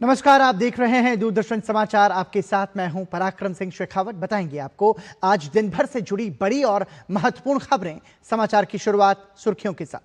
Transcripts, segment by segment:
नमस्कार, आप देख रहे हैं दूरदर्शन समाचार। आपके साथ मैं हूं पराक्रम सिंह शेखावत। बताएंगे आपको आज दिन भर से जुड़ी बड़ी और महत्वपूर्ण खबरें। समाचार की शुरुआत सुर्खियों के साथ।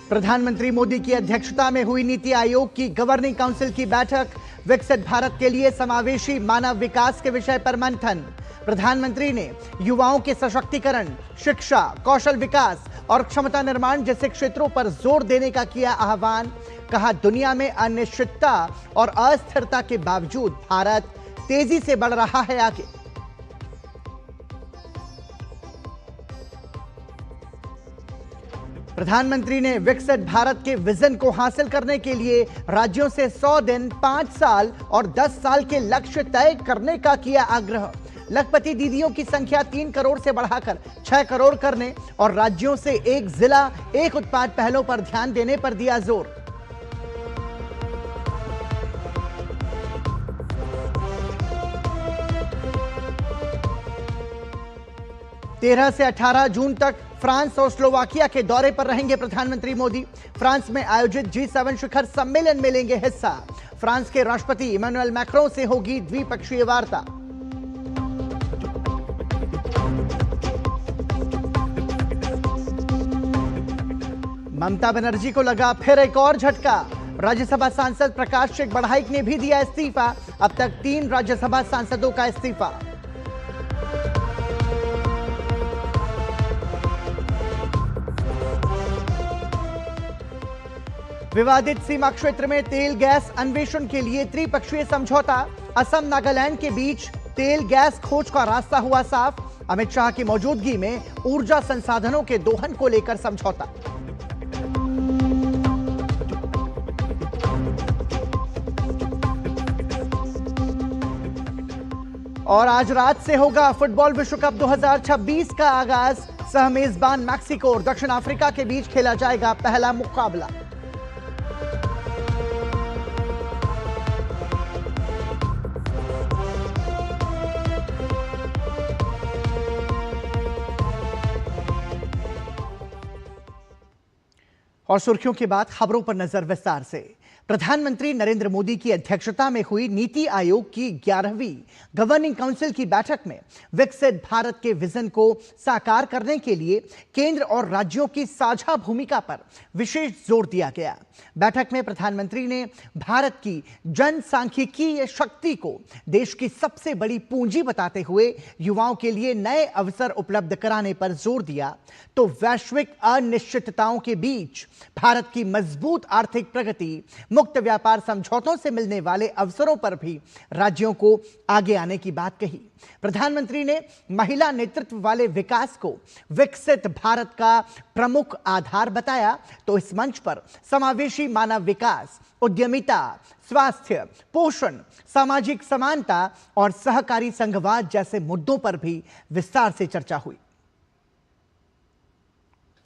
प्रधानमंत्री मोदी की अध्यक्षता में हुई नीति आयोग की गवर्निंग काउंसिल की बैठक। विकसित भारत के लिए समावेशी मानव विकास के विषय पर मंथन। प्रधानमंत्री ने युवाओं के सशक्तिकरण, शिक्षा, कौशल विकास और क्षमता निर्माण जैसे क्षेत्रों पर जोर देने का किया आह्वान। कहा, दुनिया में अनिश्चितता और अस्थिरता के बावजूद भारत तेजी से बढ़ रहा है आगे। प्रधानमंत्री ने विकसित भारत के विजन को हासिल करने के लिए राज्यों से 100 दिन, 5 साल और 10 साल के लक्ष्य तय करने का किया आग्रह। लखपति दीदियों की संख्या 3 करोड़ से बढ़ाकर 6 करोड़ करने और राज्यों से एक जिला एक उत्पाद पहलों पर ध्यान देने पर दिया जोर। तेरह से 18 जून तक फ्रांस और स्लोवाकिया के दौरे पर रहेंगे प्रधानमंत्री मोदी। फ्रांस में आयोजित G7 शिखर सम्मेलन में लेंगे हिस्सा। फ्रांस के राष्ट्रपति इमैनुअल मैक्रों से होगी द्विपक्षीय वार्ता। ममता बनर्जी को लगा फिर एक और झटका। राज्यसभा सांसद प्रकाश सिंह बढ़ाइक ने भी दिया इस्तीफा। अब तक 3 राज्यसभा सांसदों का इस्तीफा। विवादित सीमा क्षेत्र में तेल गैस अन्वेषण के लिए त्रिपक्षीय समझौता। असम नागालैंड के बीच तेल गैस खोज का रास्ता हुआ साफ। अमित शाह की मौजूदगी में ऊर्जा संसाधनों के दोहन को लेकर समझौता। और आज रात से होगा फुटबॉल विश्व कप 2026 का आगाज। सह मेजबान मैक्सिको और दक्षिण अफ्रीका के बीच खेला जाएगा पहला मुकाबला। और सुर्खियों के बाद खबरों पर नजर विस्तार से। प्रधानमंत्री नरेंद्र मोदी की अध्यक्षता में हुई नीति आयोग की 11वीं गवर्निंग काउंसिल की बैठक में विकसित भारत के विजन को साकार करने के लिए केंद्र और राज्यों की साझा भूमिका पर विशेष जोर दिया गया। बैठक में प्रधानमंत्री ने भारत की जनसांख्यिकीय शक्ति को देश की सबसे बड़ी पूंजी बताते हुए युवाओं के लिए नए अवसर उपलब्ध कराने पर जोर दिया, तो वैश्विक अनिश्चितताओं के बीच भारत की मजबूत आर्थिक प्रगति, मुक्त व्यापार समझौतों से मिलने वाले अवसरों पर भी राज्यों को आगे आने की बात कही। प्रधानमंत्री ने महिला नेतृत्व वाले विकास को विकसित भारत का प्रमुख आधार बताया, तो इस मंच पर समावेशी मानव विकास, उद्यमिता, स्वास्थ्य, पोषण, सामाजिक समानता और सहकारी संघवाद जैसे मुद्दों पर भी विस्तार से चर्चा हुई।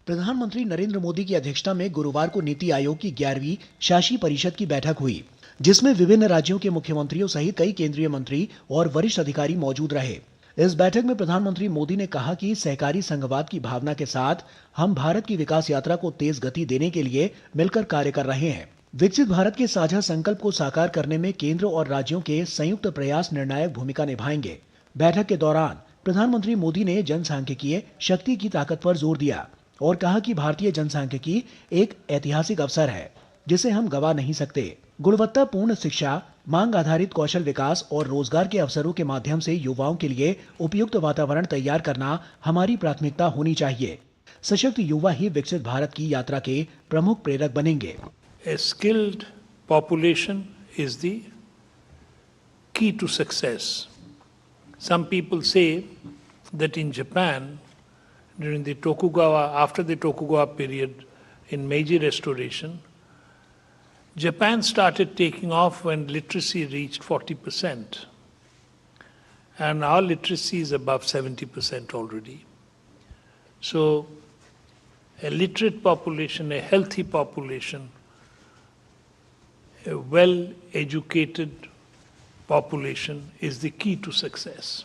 प्रधानमंत्री नरेंद्र मोदी की अध्यक्षता में गुरुवार को नीति आयोग की 11वीं शासी परिषद की बैठक हुई, जिसमें विभिन्न राज्यों के मुख्यमंत्रियों सहित कई केंद्रीय मंत्री और वरिष्ठ अधिकारी मौजूद रहे। इस बैठक में प्रधानमंत्री मोदी ने कहा कि सहकारी संघवाद की भावना के साथ हम भारत की विकास यात्रा को तेज गति देने के लिए मिलकर कार्य कर रहे हैं। विकसित भारत के साझा संकल्प को साकार करने में केंद्र और राज्यों के संयुक्त प्रयास निर्णायक भूमिका निभाएंगे। बैठक के दौरान प्रधानमंत्री मोदी ने जनसांख्यिकीय शक्ति की ताकत पर जोर दिया और कहा कि भारतीय जनसांख्यिकी एक ऐतिहासिक अवसर है जिसे हम गवा नहीं सकते। गुणवत्तापूर्ण शिक्षा, मांग आधारित कौशल विकास और रोजगार के अवसरों के माध्यम से युवाओं के लिए उपयुक्त वातावरण तैयार करना हमारी प्राथमिकता होनी चाहिए। सशक्त युवा ही विकसित भारत की यात्रा के प्रमुख प्रेरक बनेंगे। A skilled population is the key to success. Some people say that in Japan, during the Tokugawa, after the Tokugawa period in Meiji Restoration, Japan started taking off when literacy reached 40%. And our literacy is above 70% already. So a literate population, a healthy population, a well-educated population is the key to success.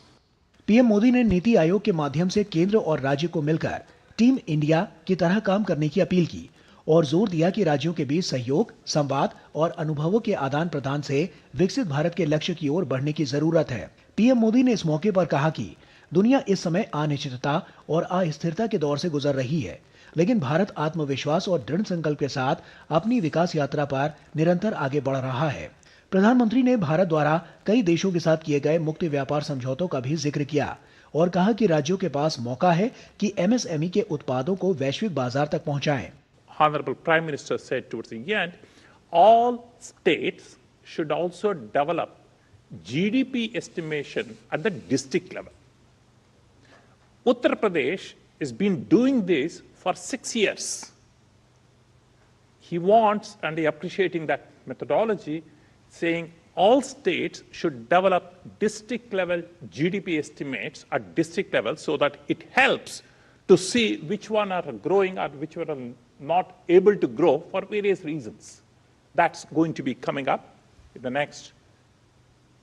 PM Modi ने नीति आयोग के माध्यम से केंद्र और राज्य को मिलकर team India की तरह काम करने की अपील की। और जोर दिया कि राज्यों के बीच सहयोग, संवाद और अनुभवों के आदान प्रदान से विकसित भारत के लक्ष्य की ओर बढ़ने की जरूरत है। पीएम मोदी ने इस मौके पर कहा कि दुनिया इस समय अनिश्चितता और अस्थिरता के दौर से गुजर रही है, लेकिन भारत आत्मविश्वास और दृढ़ संकल्प के साथ अपनी विकास यात्रा पर निरंतर आगे बढ़ रहा है। प्रधानमंत्री ने भारत द्वारा कई देशों के साथ किए गए मुक्त व्यापार समझौतों का भी जिक्र किया और कहा कि राज्यों के पास मौका है कि एमएसएमई के उत्पादों को वैश्विक बाजार तक पहुंचाएं। Honorable Prime Minister said towards the end, all states should also develop GDP estimation at the district level. Uttar Pradesh has been doing this for 6 years. He wants, and he appreciating that methodology, saying all states should develop district level GDP estimates at district level so that it helps to see which one are growing or which one are not able to grow for various reasons. That's going to be coming up in the next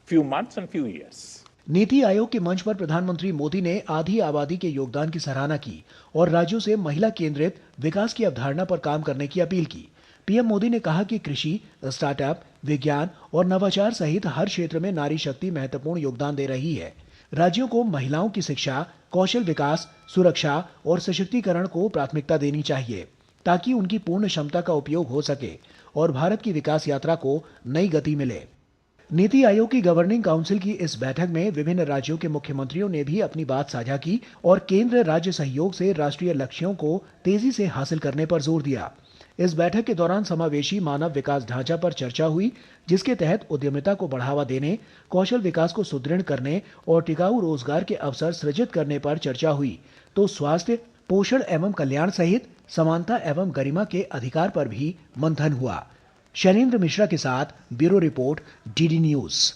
few months and few years. NITI Aayog के मंच पर प्रधानमंत्री मोदी ने आधी आबादी के योगदान की सराहना की और राज्यों से महिला केंद्रित विकास की अवधारणा पर काम करने की अपील की। पीएम मोदी ने कहा कि कृषि, स्टार्टअप, विज्ञान और नवाचार सहित हर क्षेत्र में नारी शक्ति महत्वपूर्ण योगदान दे रही है। राज्यों को महिलाओं की शिक्षा, कौशल विकास, सुरक्षा और सशक्तिकरण को प्राथमिकता देनी चाहिए ताकि उनकी पूर्ण क्षमता का उपयोग हो सके और भारत की विकास यात्रा को नई गति मिले। नीति आयोग की गवर्निंग काउंसिल की इस बैठक में विभिन्न राज्यों के मुख्यमंत्रियों ने भी अपनी बात साझा की और केंद्र राज्य सहयोग से राष्ट्रीय लक्ष्यों को तेजी से हासिल करने पर जोर दिया। इस बैठक के दौरान समावेशी मानव विकास ढांचा पर चर्चा हुई, जिसके तहत उद्यमिता को बढ़ावा देने, कौशल विकास को सुदृढ़ करने और टिकाऊ रोजगार के अवसर सृजित करने पर चर्चा हुई। तो स्वास्थ्य, पोषण एवं कल्याण सहित समानता एवं गरिमा के अधिकार पर भी मंथन हुआ। शैलेंद्र मिश्रा के साथ bureau report, DD news.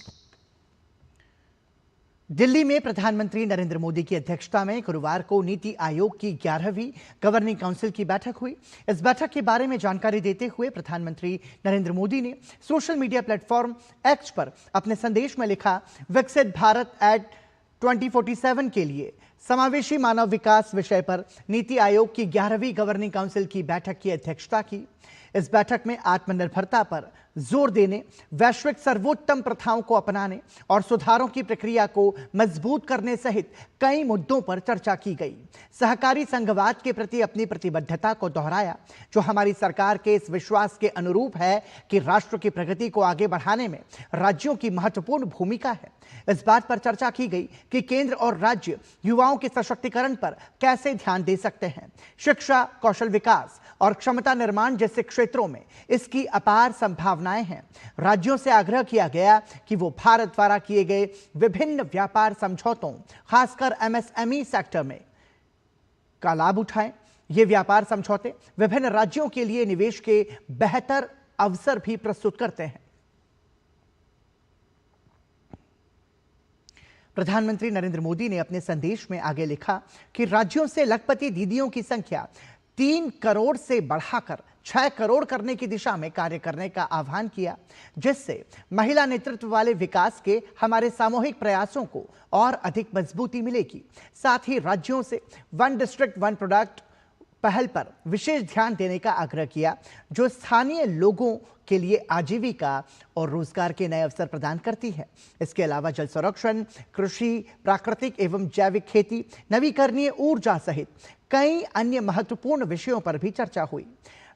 Delhi में प्रधानमंत्री नरेंद्र मोदी की अध्यक्षता में गुरुवार को नीति आयोग की 11वीं गवर्निंग काउंसिल की बैठक हुई। इस बैठक के बारे में जानकारी देते हुए प्रधानमंत्री नरेंद्र मोदी ने सोशल मीडिया प्लेटफॉर्म एक्स पर अपने संदेश में लिखा, विकसित भारत एट 2047 के लिए समावेशी मानव विकास विषय पर नीति आयोग की 11वीं गवर्निंग काउंसिल की बैठक की अध्यक्षता की। इस बैठक में आत्मनिर्भरता पर जोर देने, वैश्विक सर्वोत्तम प्रथाओं को अपनाने और सुधारों की प्रक्रिया को मजबूत करने सहित कई मुद्दों पर चर्चा की गई। सहकारी संघवाद के प्रति अपनी प्रतिबद्धता को दोहराया, जो हमारी सरकार के इस विश्वास के अनुरूप है कि राष्ट्र की प्रगति को आगे बढ़ाने में राज्यों की महत्वपूर्ण भूमिका है। इस बात पर चर्चा की गई कि केंद्र और राज्य युवाओं के सशक्तिकरण पर कैसे ध्यान दे सकते हैं। शिक्षा, कौशल विकास और क्षमता निर्माण जैसे क्षेत्रों में इसकी अपार संभावनाएं हैं। राज्यों से आग्रह किया गया कि वो भारत द्वारा किए गए विभिन्न व्यापार समझौतों, खासकर एमएसएमई सेक्टर में का लाभ उठाएं। ये व्यापार समझौते विभिन्न राज्यों के लिए निवेश के बेहतर अवसर भी प्रस्तुत करते हैं। प्रधानमंत्री नरेंद्र मोदी ने अपने संदेश में आगे लिखा कि राज्यों से लखपति दीदियों की संख्या 3 करोड़ से बढ़ाकर 6 करोड़ करने की दिशा में कार्य करने का आह्वान किया, जिससे महिला नेतृत्व वाले विकास के हमारे सामूहिक प्रयासों को और अधिक मजबूती मिलेगी। साथ ही राज्यों से वन डिस्ट्रिक्ट वन प्रोडक्ट पहल पर विशेष ध्यान देने का आग्रह किया, जो स्थानीय लोगों के लिए आजीविका और रोजगार के नए अवसर प्रदान करती है। इसके अलावा जल संरक्षण, कृषि, प्राकृतिक एवं जैविक खेती, नवीकरणीय ऊर्जा सहित कई अन्य महत्वपूर्ण विषयों पर भी चर्चा हुई।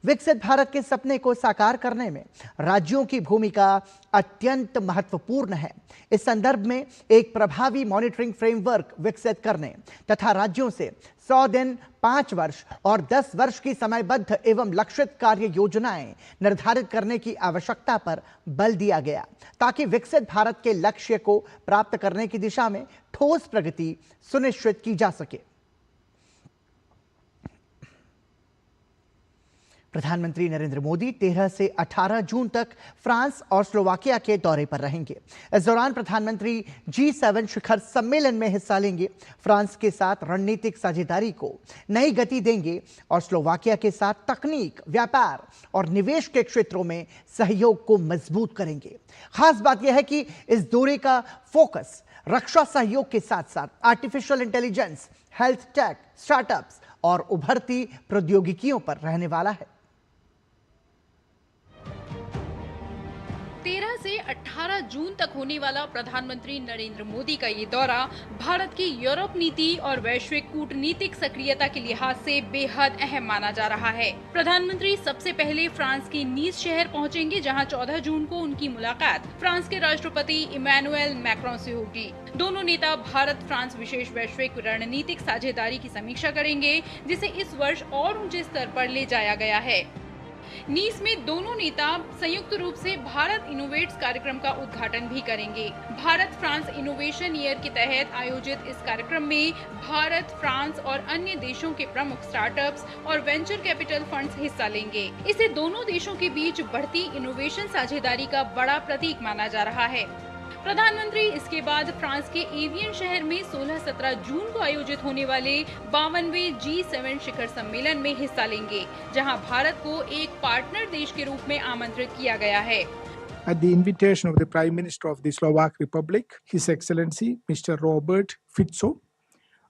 विकसित भारत के सपने को साकार करने में राज्यों की भूमिका अत्यंत महत्वपूर्ण है। इस संदर्भ में एक प्रभावी मॉनिटरिंग फ्रेमवर्क विकसित करने तथा राज्यों से 100 दिन, 5 वर्ष और 10 वर्ष की समयबद्ध एवं लक्षित कार्य योजनाएं निर्धारित करने की आवश्यकता पर बल दिया गया, ताकि विकसित भारत के लक्ष्य को प्राप्त करने की दिशा में ठोस प्रगति सुनिश्चित की जा सके। प्रधानमंत्री नरेंद्र मोदी 13 से 18 जून तक फ्रांस और स्लोवाकिया के दौरे पर रहेंगे। इस दौरान प्रधानमंत्री G7 शिखर सम्मेलन में हिस्सा लेंगे, फ्रांस के साथ रणनीतिक साझेदारी को नई गति देंगे और स्लोवाकिया के साथ तकनीक, व्यापार और निवेश के क्षेत्रों में सहयोग को मजबूत करेंगे। खास बात यह है कि इस दौरे का फोकस रक्षा सहयोग के साथ साथ artificial intelligence, health take, startups और उभरती प्रौद्योगिकियों पर रहने वाला है। 18 जून तक होने वाला प्रधानमंत्री नरेंद्र मोदी का ये दौरा भारत की यूरोप नीति और वैश्विक कूटनीतिक सक्रियता के लिहाज से बेहद अहम माना जा रहा है। प्रधानमंत्री सबसे पहले फ्रांस की नीस शहर पहुंचेंगे, जहां 14 जून को उनकी मुलाकात फ्रांस के राष्ट्रपति इमैनुएल मैक्रों से होगी। दोनों नेता भारत फ्रांस विशेष वैश्विक रणनीतिक साझेदारी की समीक्षा करेंगे, जिसे इस वर्ष और ऊंचे स्तर पर ले जाया गया है। नीस में दोनों नेता संयुक्त रूप से भारत इनोवेट्स कार्यक्रम का उद्घाटन भी करेंगे। भारत फ्रांस इनोवेशन ईयर के तहत आयोजित इस कार्यक्रम में भारत, फ्रांस और अन्य देशों के प्रमुख स्टार्टअप्स और वेंचर कैपिटल फंड्स हिस्सा लेंगे। इसे दोनों देशों के बीच बढ़ती इनोवेशन साझेदारी का बड़ा प्रतीक माना जा रहा है। प्रधानमंत्री इसके बाद फ्रांस के एवियन शहर में 16-17 जून को आयोजित होने वाले 52वें G7 शिखर सम्मेलन में हिस्सा लेंगे, जहां भारत को एक पार्टनर देश के रूप में आमंत्रित किया गया है। At the invitation of the Prime Minister of the Slovak Republic, His Excellency Mr. Robert Fico,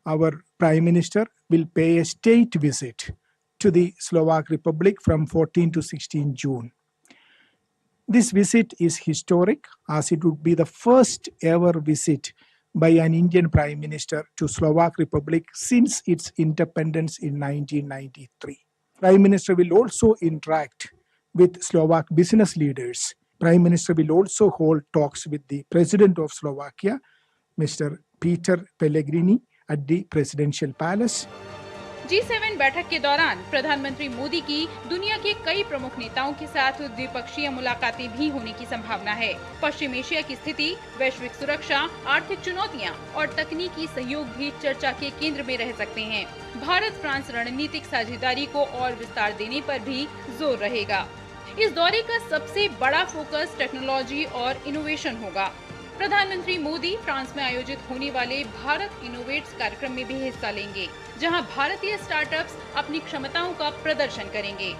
our Prime Minister will pay a state visit to the Slovak Republic from 14 to 16 June. This visit is historic, as it would be the first ever visit by an Indian Prime Minister to Slovak Republic since its independence in 1993. Prime Minister will also interact with Slovak business leaders. Prime Minister will also hold talks with the President of Slovakia, Mr. Peter Pellegrini, at the Presidential Palace. G7 बैठक के दौरान प्रधानमंत्री मोदी की दुनिया के कई प्रमुख नेताओं के साथ द्विपक्षीय मुलाकातें भी होने की संभावना है। पश्चिम एशिया की स्थिति, वैश्विक सुरक्षा, आर्थिक चुनौतियां और तकनीकी सहयोग भी चर्चा के केंद्र में रह सकते हैं। भारत फ्रांस रणनीतिक साझेदारी को और विस्तार देने पर भी जोर रहेगा। इस दौरे का सबसे बड़ा फोकस टेक्नोलॉजी और इनोवेशन होगा। प्रधानमंत्री मोदी फ्रांस में आयोजित होने वाले भारत इनोवेट्स कार्यक्रम में भी हिस्सा लेंगे, जहां भारतीय स्टार्टअप्स अपनी क्षमताओं का प्रदर्शन करेंगे।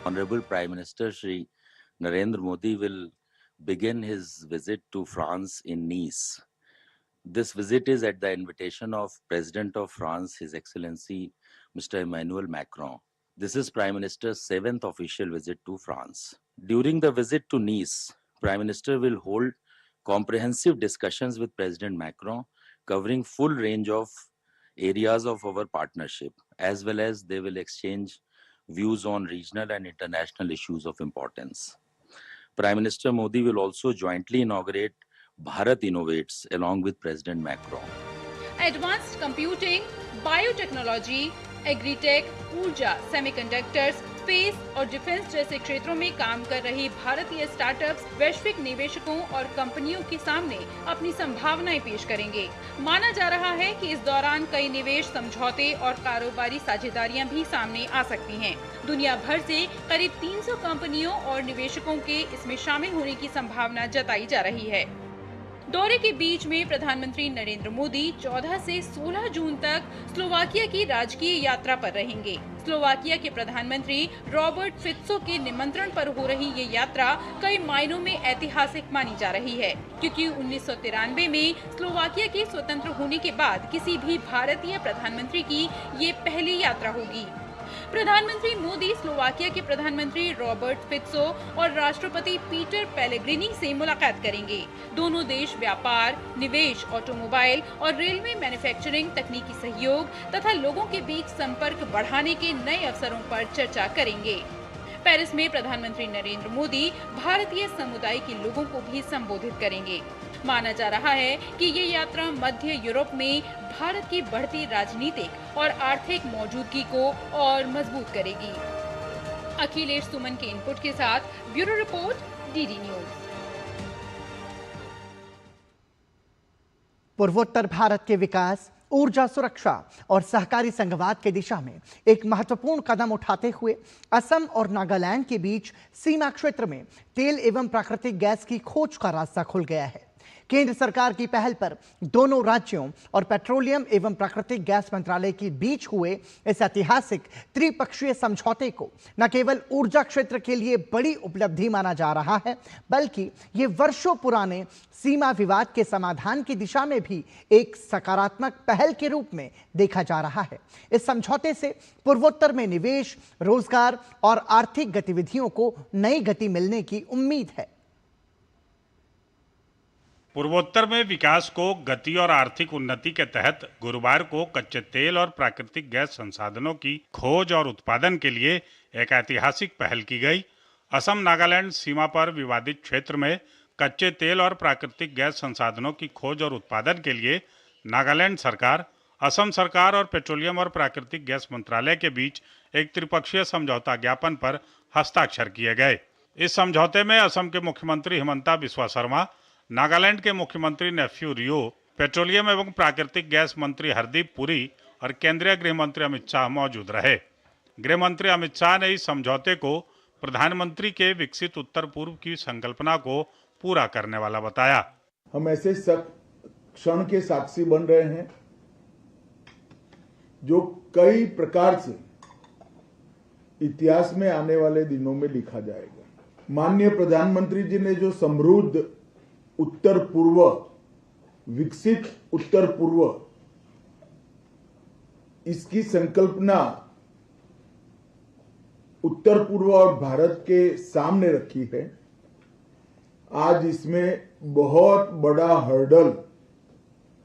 Honorable Prime Minister Shri Narendra Modi will begin his visit to France in Nice. This visit is at the invitation of President of France, His Excellency Mr. Emmanuel Macron. This is Prime Minister's 7th official visit to France. During the visit to Nice, Prime Minister will hold comprehensive discussions with President Macron, covering full range of areas of our partnership, as well as they will exchange views on regional and international issues of importance. Prime Minister Modi will also jointly inaugurate Bharat Innovates along with President Macron. Advanced computing, biotechnology, agri-tech, ऊर्जा, semiconductors, space और defence जैसे क्षेत्रों में काम कर रही भारतीय startups वैश्विक निवेशकों और कंपनियों के सामने अपनी संभावनाएं पेश करेंगे। माना जा रहा है कि इस दौरान कई निवेश समझौते और कारोबारी साझेदारियां भी सामने आ सकती हैं। दुनिया भर से करीब 300 कंपनियों और निवेशकों के इसमें शामिल होने की संभावना जताई जा रही है। दौरे के बीच में प्रधानमंत्री नरेंद्र मोदी 14 से 16 जून तक स्लोवाकिया की राजकीय यात्रा पर रहेंगे। स्लोवाकिया के प्रधानमंत्री रॉबर्ट फित्सो के निमंत्रण पर हो रही ये यात्रा कई मायनों में ऐतिहासिक मानी जा रही है, क्योंकि 1993 में स्लोवाकिया के स्वतंत्र होने के बाद किसी भी भारतीय प्रधानमंत्री की ये पहली यात्रा होगी। प्रधानमंत्री मोदी स्लोवाकिया के प्रधानमंत्री रॉबर्ट फित्सो और राष्ट्रपति पीटर पेलेग्रिनी से मुलाकात करेंगे। दोनों देश व्यापार, निवेश, ऑटोमोबाइल और रेलवे मैन्युफैक्चरिंग, तकनीकी सहयोग तथा लोगों के बीच संपर्क बढ़ाने के नए अवसरों पर चर्चा करेंगे। पेरिस में प्रधानमंत्री नरेंद्र मोदी भारतीय समुदाय के लोगों को भी संबोधित करेंगे। माना जा रहा है कि ये यात्रा मध्य यूरोप में भारत की बढ़ती राजनीतिक और आर्थिक मौजूदगी को और मजबूत करेगी। अखिलेश सुमन के इनपुट के साथ ब्यूरो रिपोर्ट, डीडी न्यूज। पूर्वोत्तर भारत के विकास, ऊर्जा सुरक्षा और सहकारी संघवाद की दिशा में एक महत्वपूर्ण कदम उठाते हुए असम और नागालैंड के बीच सीमा क्षेत्र में तेल एवं प्राकृतिक गैस की खोज का रास्ता खुल गया है। केंद्र सरकार की पहल पर दोनों राज्यों और पेट्रोलियम एवं प्राकृतिक गैस मंत्रालय के बीच हुए इस ऐतिहासिक त्रिपक्षीय समझौते को न केवल ऊर्जा क्षेत्र के लिए बड़ी उपलब्धि माना जा रहा है, बल्कि ये वर्षों पुराने सीमा विवाद के समाधान की दिशा में भी एक सकारात्मक पहल के रूप में देखा जा रहा है। इस समझौते से पूर्वोत्तर में निवेश, रोजगार और आर्थिक गतिविधियों को नई गति मिलने की उम्मीद है। पूर्वोत्तर में विकास को गति और आर्थिक उन्नति के तहत गुरुवार को कच्चे तेल और प्राकृतिक गैस संसाधनों की खोज और उत्पादन के लिए एक ऐतिहासिक पहल की गई। असम नागालैंड सीमा पर विवादित क्षेत्र में कच्चे तेल और प्राकृतिक गैस संसाधनों की खोज और उत्पादन के लिए नागालैंड सरकार, असम सरकार और पेट्रोलियम और प्राकृतिक गैस मंत्रालय के बीच एक त्रिपक्षीय समझौता ज्ञापन पर हस्ताक्षर किए गए। इस समझौते में असम के मुख्यमंत्री हिमंता बिस्वा शर्मा, नागालैंड के मुख्यमंत्री नेफ्यू रियो, पेट्रोलियम एवं प्राकृतिक गैस मंत्री हरदीप पुरी और केंद्रीय गृह मंत्री अमित शाह मौजूद रहे। गृह मंत्री अमित शाह ने इस समझौते को प्रधानमंत्री के विकसित उत्तर पूर्व की संकल्पना को पूरा करने वाला बताया। हम ऐसे क्षण के साक्षी बन रहे हैं जो कई प्रकार से इतिहास में आने वाले दिनों में लिखा जाएगा। माननीय प्रधानमंत्री जी ने जो समृद्ध उत्तर पूर्व, विकसित उत्तर पूर्व, इसकी संकल्पना उत्तर पूर्व और भारत के सामने रखी है, आज इसमें बहुत बड़ा हर्डल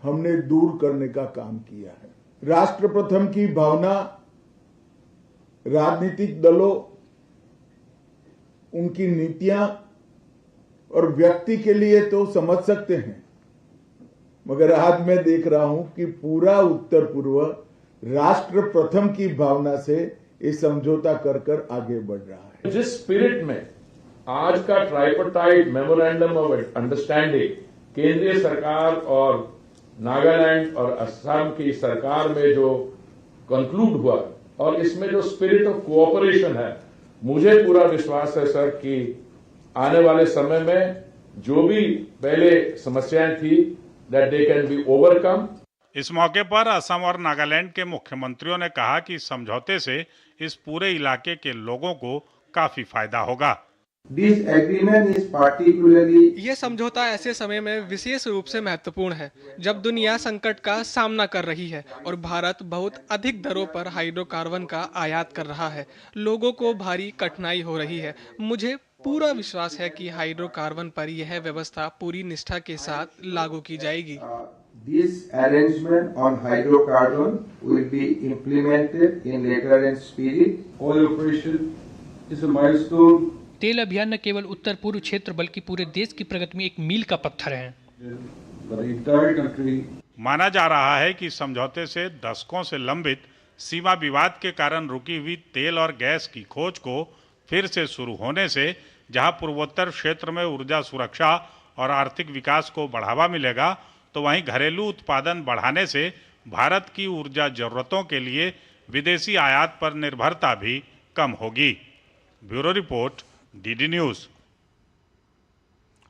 हमने दूर करने का काम किया है। राष्ट्र प्रथम की भावना राजनीतिक दलों, उनकी नीतियां और व्यक्ति के लिए तो समझ सकते हैं, मगर आज मैं देख रहा हूं कि पूरा उत्तर पूर्व राष्ट्र प्रथम की भावना से ये समझौता कर आगे बढ़ रहा है। जिस स्पिरिट में आज का ट्राइपार्टाइट मेमोरेंडम ऑफ अंडरस्टैंडिंग केंद्रीय सरकार और नागालैंड और असम की सरकार में जो कंक्लूड हुआ और इसमें जो स्पिरिट ऑफ कोऑपरेशन है, मुझे पूरा विश्वास है सर कि आने वाले समय में जो भी पहले समस्याएं थी that they can be overcome. इस मौके पर असम और नागालैंड के मुख्यमंत्रियों ने कहा कि इस समझौते से इस पूरे इलाके के लोगों को काफी फायदा होगा। ये समझौता ऐसे समय में विशेष रूप से महत्वपूर्ण है जब दुनिया संकट का सामना कर रही है और भारत बहुत अधिक दरों पर हाइड्रोकार्बन का आयात कर रहा है। लोगों को भारी कठिनाई हो रही है। मुझे पूरा विश्वास है कि हाइड्रोकार्बन पर यह व्यवस्था पूरी निष्ठा के साथ लागू की जाएगी। This arrangement on hydrocarbon will be implemented in letter and spirit. Oil operation is a milestone. तेल अभियान न केवल उत्तर पूर्व क्षेत्र बल्कि पूरे देश की प्रगति में एक मील का पत्थर है। माना जा रहा है कि समझौते से दशकों से लंबित सीमा विवाद के कारण रुकी हुई तेल और गैस की खोज को फिर से शुरू होने से जहां पूर्वोत्तर क्षेत्र में ऊर्जा सुरक्षा और आर्थिक विकास को बढ़ावा मिलेगा, तो वहीं घरेलू उत्पादन बढ़ाने से भारत की ऊर्जा जरूरतों के लिए विदेशी आयात पर निर्भरता भी कम होगी। Bureau report, DD news.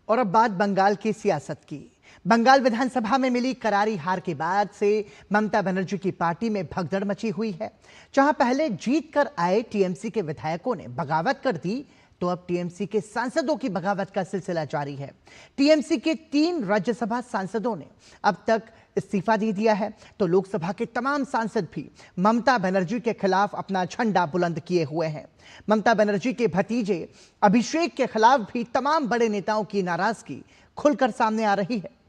और अब बात बंगाल की सियासत की। बंगाल विधानसभा में मिली करारी हार के बाद से ममता बनर्जी की पार्टी में भगदड़ मची हुई है। जहां पहले जीत कर आए टीएमसी के विधायकों ने बगावत कर दी, तो अब टीएमसी के सांसदों की बगावत का सिलसिला जारी है। टीएमसी के 3 राज्यसभा सांसदों ने अब तक इस्तीफा दे दिया है, तो लोकसभा के तमाम सांसद भी ममता बनर्जी के खिलाफ अपना झंडा बुलंद किए हुए हैं। ममता बनर्जी के भतीजे अभिषेक के खिलाफ भी तमाम बड़े नेताओं की नाराजगी खुलकर सामने आ रही है।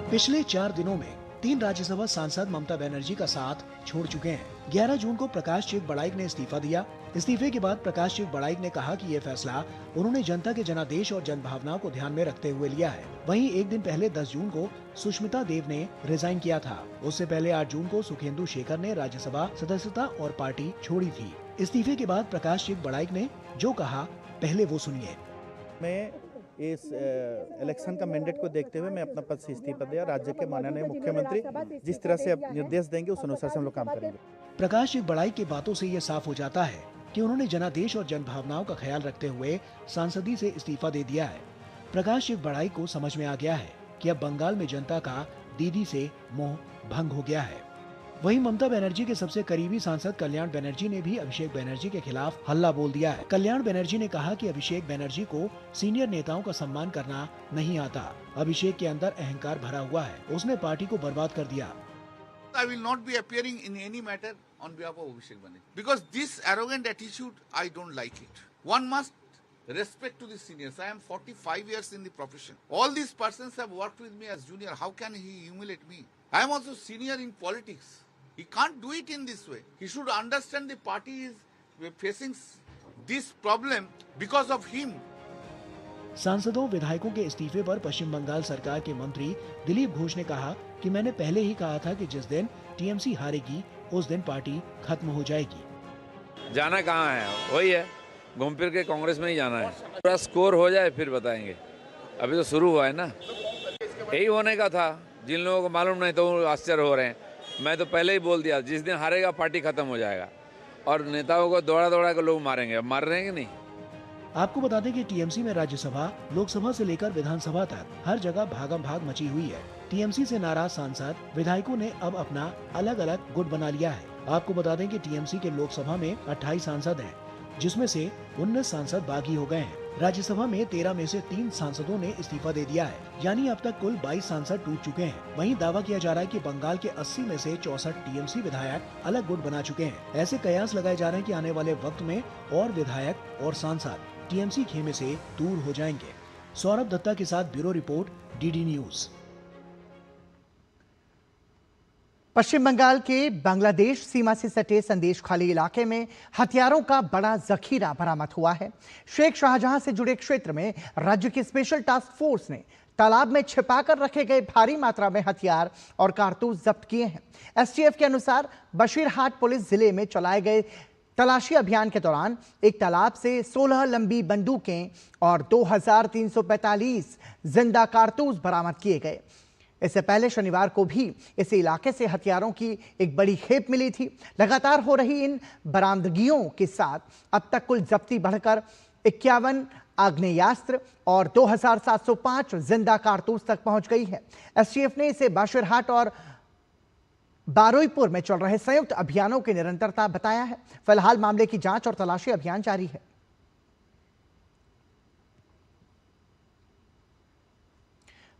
पिछले 4 दिनों में 3 राज्यसभा सांसद ममता बनर्जी का साथ छोड़ चुके हैं। 11 जून को प्रकाश चेक बड़ाइक ने इस्तीफा दिया। इस्तीफे के बाद प्रकाश चेक बड़ाइक ने कहा कि यह फैसला उन्होंने जनता के जनादेश और जनभावनाओं को ध्यान में रखते हुए लिया है। वहीं एक दिन पहले 10 जून को सुष्मिता देव ने रिजाइन किया था। उससे पहले 8 जून को सुखेंदु शेखर ने राज्यसभा सदस्यता और पार्टी छोड़ी थी। इस्तीफे के बाद प्रकाश चेक बड़ाइक ने जो कहा, पहले वो सुनिए। मैं इस इलेक्शन का मैंडेट को देखते हुए मैं अपना पद से इस्तीफा दिया। राज्य के माननीय मुख्यमंत्री जिस तरह से निर्देश देंगे उस अनुसार से हम लोग काम करेंगे। प्रकाश चेक बड़ाइक की बातों से ये साफ हो जाता है कि उन्होंने जनादेश और जनभावनाओं का ख्याल रखते हुए सांसदी से इस्तीफा दे दिया है। प्रकाश चेक बड़ाइक को समझ में आ गया है कि अब बंगाल में जनता का दीदी से मोह भंग हो गया है। वहीं ममता बनर्जी के सबसे करीबी सांसद कल्याण बनर्जी ने भी अभिषेक बनर्जी के खिलाफ हल्ला बोल दिया है। कल्याण बनर्जी ने कहा कि अभिषेक बनर्जी को सीनियर नेताओं का सम्मान करना नहीं आता। अभिषेक के अंदर अहंकार भरा हुआ है, उसने पार्टी को बर्बाद कर दिया। I will not be appearing in any matter on behalf of Abhishek Banerjee because this arrogant attitude, I don't like it. One must respect to the seniors. I am 45 years in the profession. All these persons have worked with me as junior. How can he humiliate me? I am also senior in politics. He can't do it in this way. He should understand the party is facing this problem because of him. सांसदों विधायकों के इस्तीफे पर पश्चिम बंगाल सरकार के मंत्री दिलीप घोष ने कहा कि मैंने पहले ही कहा था कि जिस दिन टीएमसी हारेगी उस दिन पार्टी खत्म हो जाएगी। जाना कहाँ है, वही है, घूम फिर के कांग्रेस में ही जाना है। पूरा स्कोर हो जाए फिर बताएंगे, अभी तो शुरू हुआ है ना। यही होने का था, जिन लोगों को मालूम नहीं तो आश्चर्य हो रहे हैं। मैं तो पहले ही बोल दिया, जिस दिन हारेगा पार्टी खत्म हो जाएगा और नेताओं को दौड़ा दौड़ा कर लोग मारेंगे। अब मार रहे हैं कि नहीं? आपको बता दें कि टीएमसी में राज्यसभा, लोकसभा से लेकर विधानसभा तक हर जगह भागम भाग मची हुई है। टीएमसी से नाराज सांसद विधायकों ने अब अपना अलग अलग गुट बना लिया है। आपको बता दें कि टीएमसी के लोकसभा में 28 सांसद हैं, जिसमें से 19 सांसद बागी हो गए हैं। राज्यसभा में 13 में से 3 सांसदों ने इस्तीफा दे दिया है, यानी अब तक कुल 22 सांसद टूट चुके हैं। वहीं दावा किया जा रहा है कि बंगाल के 80 में से 64 टीएमसी विधायक अलग गुट बना चुके हैं। ऐसे कयास लगाए जा रहे हैं कि आने वाले वक्त में और विधायक और सांसद टीएमसी खेमे से दूर हो जाएंगे। सौरभ दत्ता के साथ ब्यूरो रिपोर्ट, डीडी न्यूज। पश्चिम बंगाल के बांग्लादेश सीमा से सटे संदेश खाली इलाके में हथियारों का बड़ा जखीरा बरामद हुआ है। शेख शाहजहां से जुड़े क्षेत्र में राज्य की स्पेशल टास्क फोर्स ने तालाब में छिपाकर रखे गए भारी मात्रा में हथियार और कारतूस जब्त किए हैं। एसटीएफ के अनुसार बशीरहाट पुलिस जिले में चलाए गए तलाशी अभियान के दौरान एक तालाब से 16 लंबी बंदूकें और 2345 जिंदा कारतूस बरामद किए गए। इससे पहले शनिवार को भी इस इलाके से हथियारों की एक बड़ी खेप मिली थी। लगातार हो रही इन बरामदगियों के साथ अब तक कुल जब्ती बढ़कर 51 आग्नेयास्त्र और 2705 जिंदा कारतूस तक पहुंच गई है। एसटीएफ ने इसे बाशिरहाट और बारुईपुर में चल रहे संयुक्त अभियानों की निरंतरता बताया है। फिलहाल मामले की जांच और तलाशी अभियान जारी है।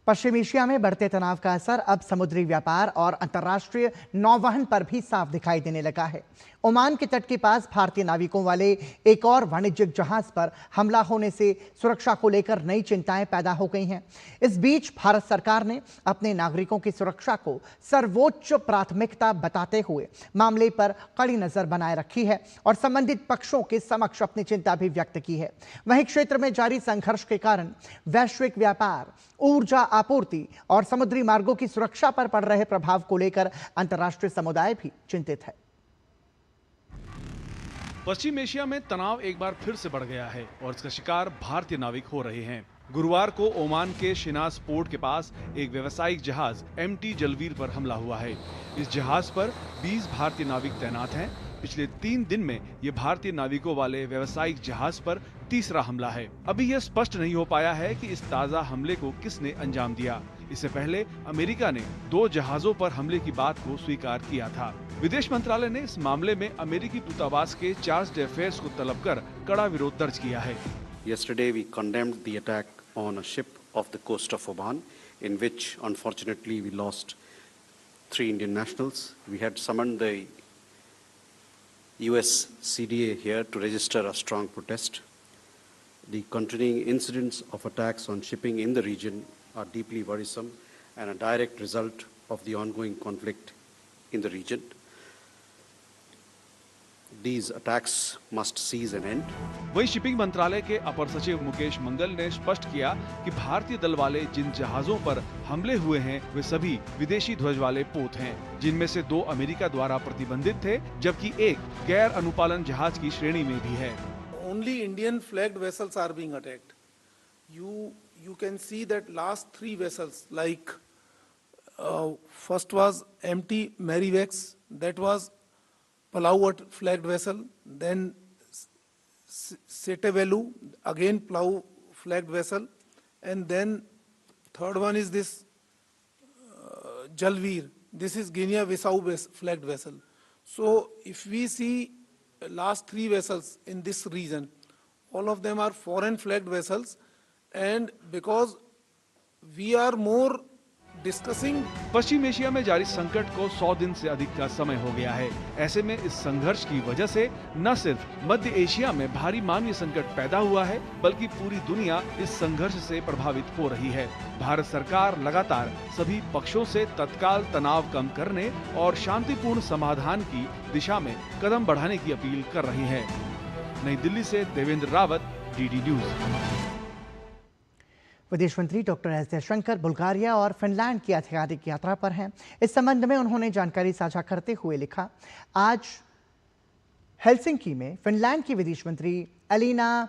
पश्चिम एशिया में बढ़ते तनाव का असर अब समुद्री व्यापार और अंतर्राष्ट्रीय नौवहन पर भी साफ दिखाई देने लगा है। ओमान के तट के पास भारतीय नाविकों वाले एक और वाणिज्यिक जहाज पर हमला होने से सुरक्षा को लेकर नई चिंताएं पैदा हो गई हैं। इस बीच भारत सरकार ने अपने नागरिकों की सुरक्षा को सर्वोच्च प्राथमिकता बताते हुए मामले पर कड़ी नजर बनाए रखी है और संबंधित पक्षों के समक्ष अपनी चिंता भी व्यक्त की है। वहीं क्षेत्र में जारी संघर्ष के कारण वैश्विक व्यापार, ऊर्जा आपूर्ति और समुद्री मार्गों की सुरक्षा पर पड़ रहे प्रभाव को लेकर अंतर्राष्ट्रीय समुदाय भी चिंतित है। पश्चिम एशिया में तनाव एक बार फिर से बढ़ गया है और इसका शिकार भारतीय नाविक हो रहे हैं। गुरुवार को ओमान के शिनास पोर्ट के पास एक व्यावसायिक जहाज MT जलवीर पर हमला हुआ है। इस जहाज पर 20 भारतीय नाविक तैनात हैं। पिछले 3 दिन में ये भारतीय नाविकों वाले व्यावसायिक जहाज पर तीसरा हमला है। अभी यह स्पष्ट नहीं हो पाया है कि इस ताजा हमले को किसने अंजाम दिया। इससे पहले अमेरिका ने 2 जहाजों पर हमले की बात को स्वीकार किया था। विदेश मंत्रालय ने इस मामले में अमेरिकी दूतावास के चार्ज d'affaires को तलब कर कड़ा विरोध दर्ज किया है। Yesterday we condemned the attack on a ship off the coast of Oman, in which unfortunately we lost 3 Indian nationals. We had summoned the US CDA here to register a strong protest. The continuing incidents of attacks on shipping in the region are deeply worrisome and a direct result of the ongoing conflict in the region. These attacks must cease and end. वही shipping मंत्रालय के अपर सचिव मुकेश मंगल ने स्पष्ट किया कि भारतीय दल वाले जिन जहाजों पर हमले हुए हैं वे सभी विदेशी ध्वज वाले पोत हैं, जिनमें से 2 अमेरिका द्वारा प्रतिबंधित थे, जबकि एक गैर अनुपालन जहाज की श्रेणी में भी है। Only Indian flagged vessels are being attacked. You can see that last 3 vessels, like first was MT Merriwex, that was Palau flagged vessel, then Setevelu, again Palau flagged vessel, and then third one is this Jalveer, this is Guinea-Bissau flagged vessel. So if we see last 3 vessels in this region, all of them are foreign flagged vessels, and because we are more discussing. Paschim Asia में जारी संकट को 100 दिन से अधिक का समय हो गया है। ऐसे में इस संघर्ष की वजह से न सिर्फ मध्य एशिया में भारी मानवीय संकट पैदा हुआ है, बल्कि पूरी दुनिया इस संघर्ष से प्रभावित हो रही है। भारत सरकार लगातार सभी पक्षों से तत्काल तनाव कम करने और शांतिपूर्ण समाधान की दिशा में कदम बढ़ाने की अपील कर रही है। नई दिल्ली से देवेंद्र रावत, डीडी न्यूज। विदेश मंत्री डॉक्टर एस जयशंकर बुल्गारिया और फिनलैंड की आधिकारिक यात्रा पर हैं। इस संबंध में उन्होंने जानकारी साझा करते हुए लिखा, आज हेलसिंकी में फिनलैंड की विदेश मंत्री एलिना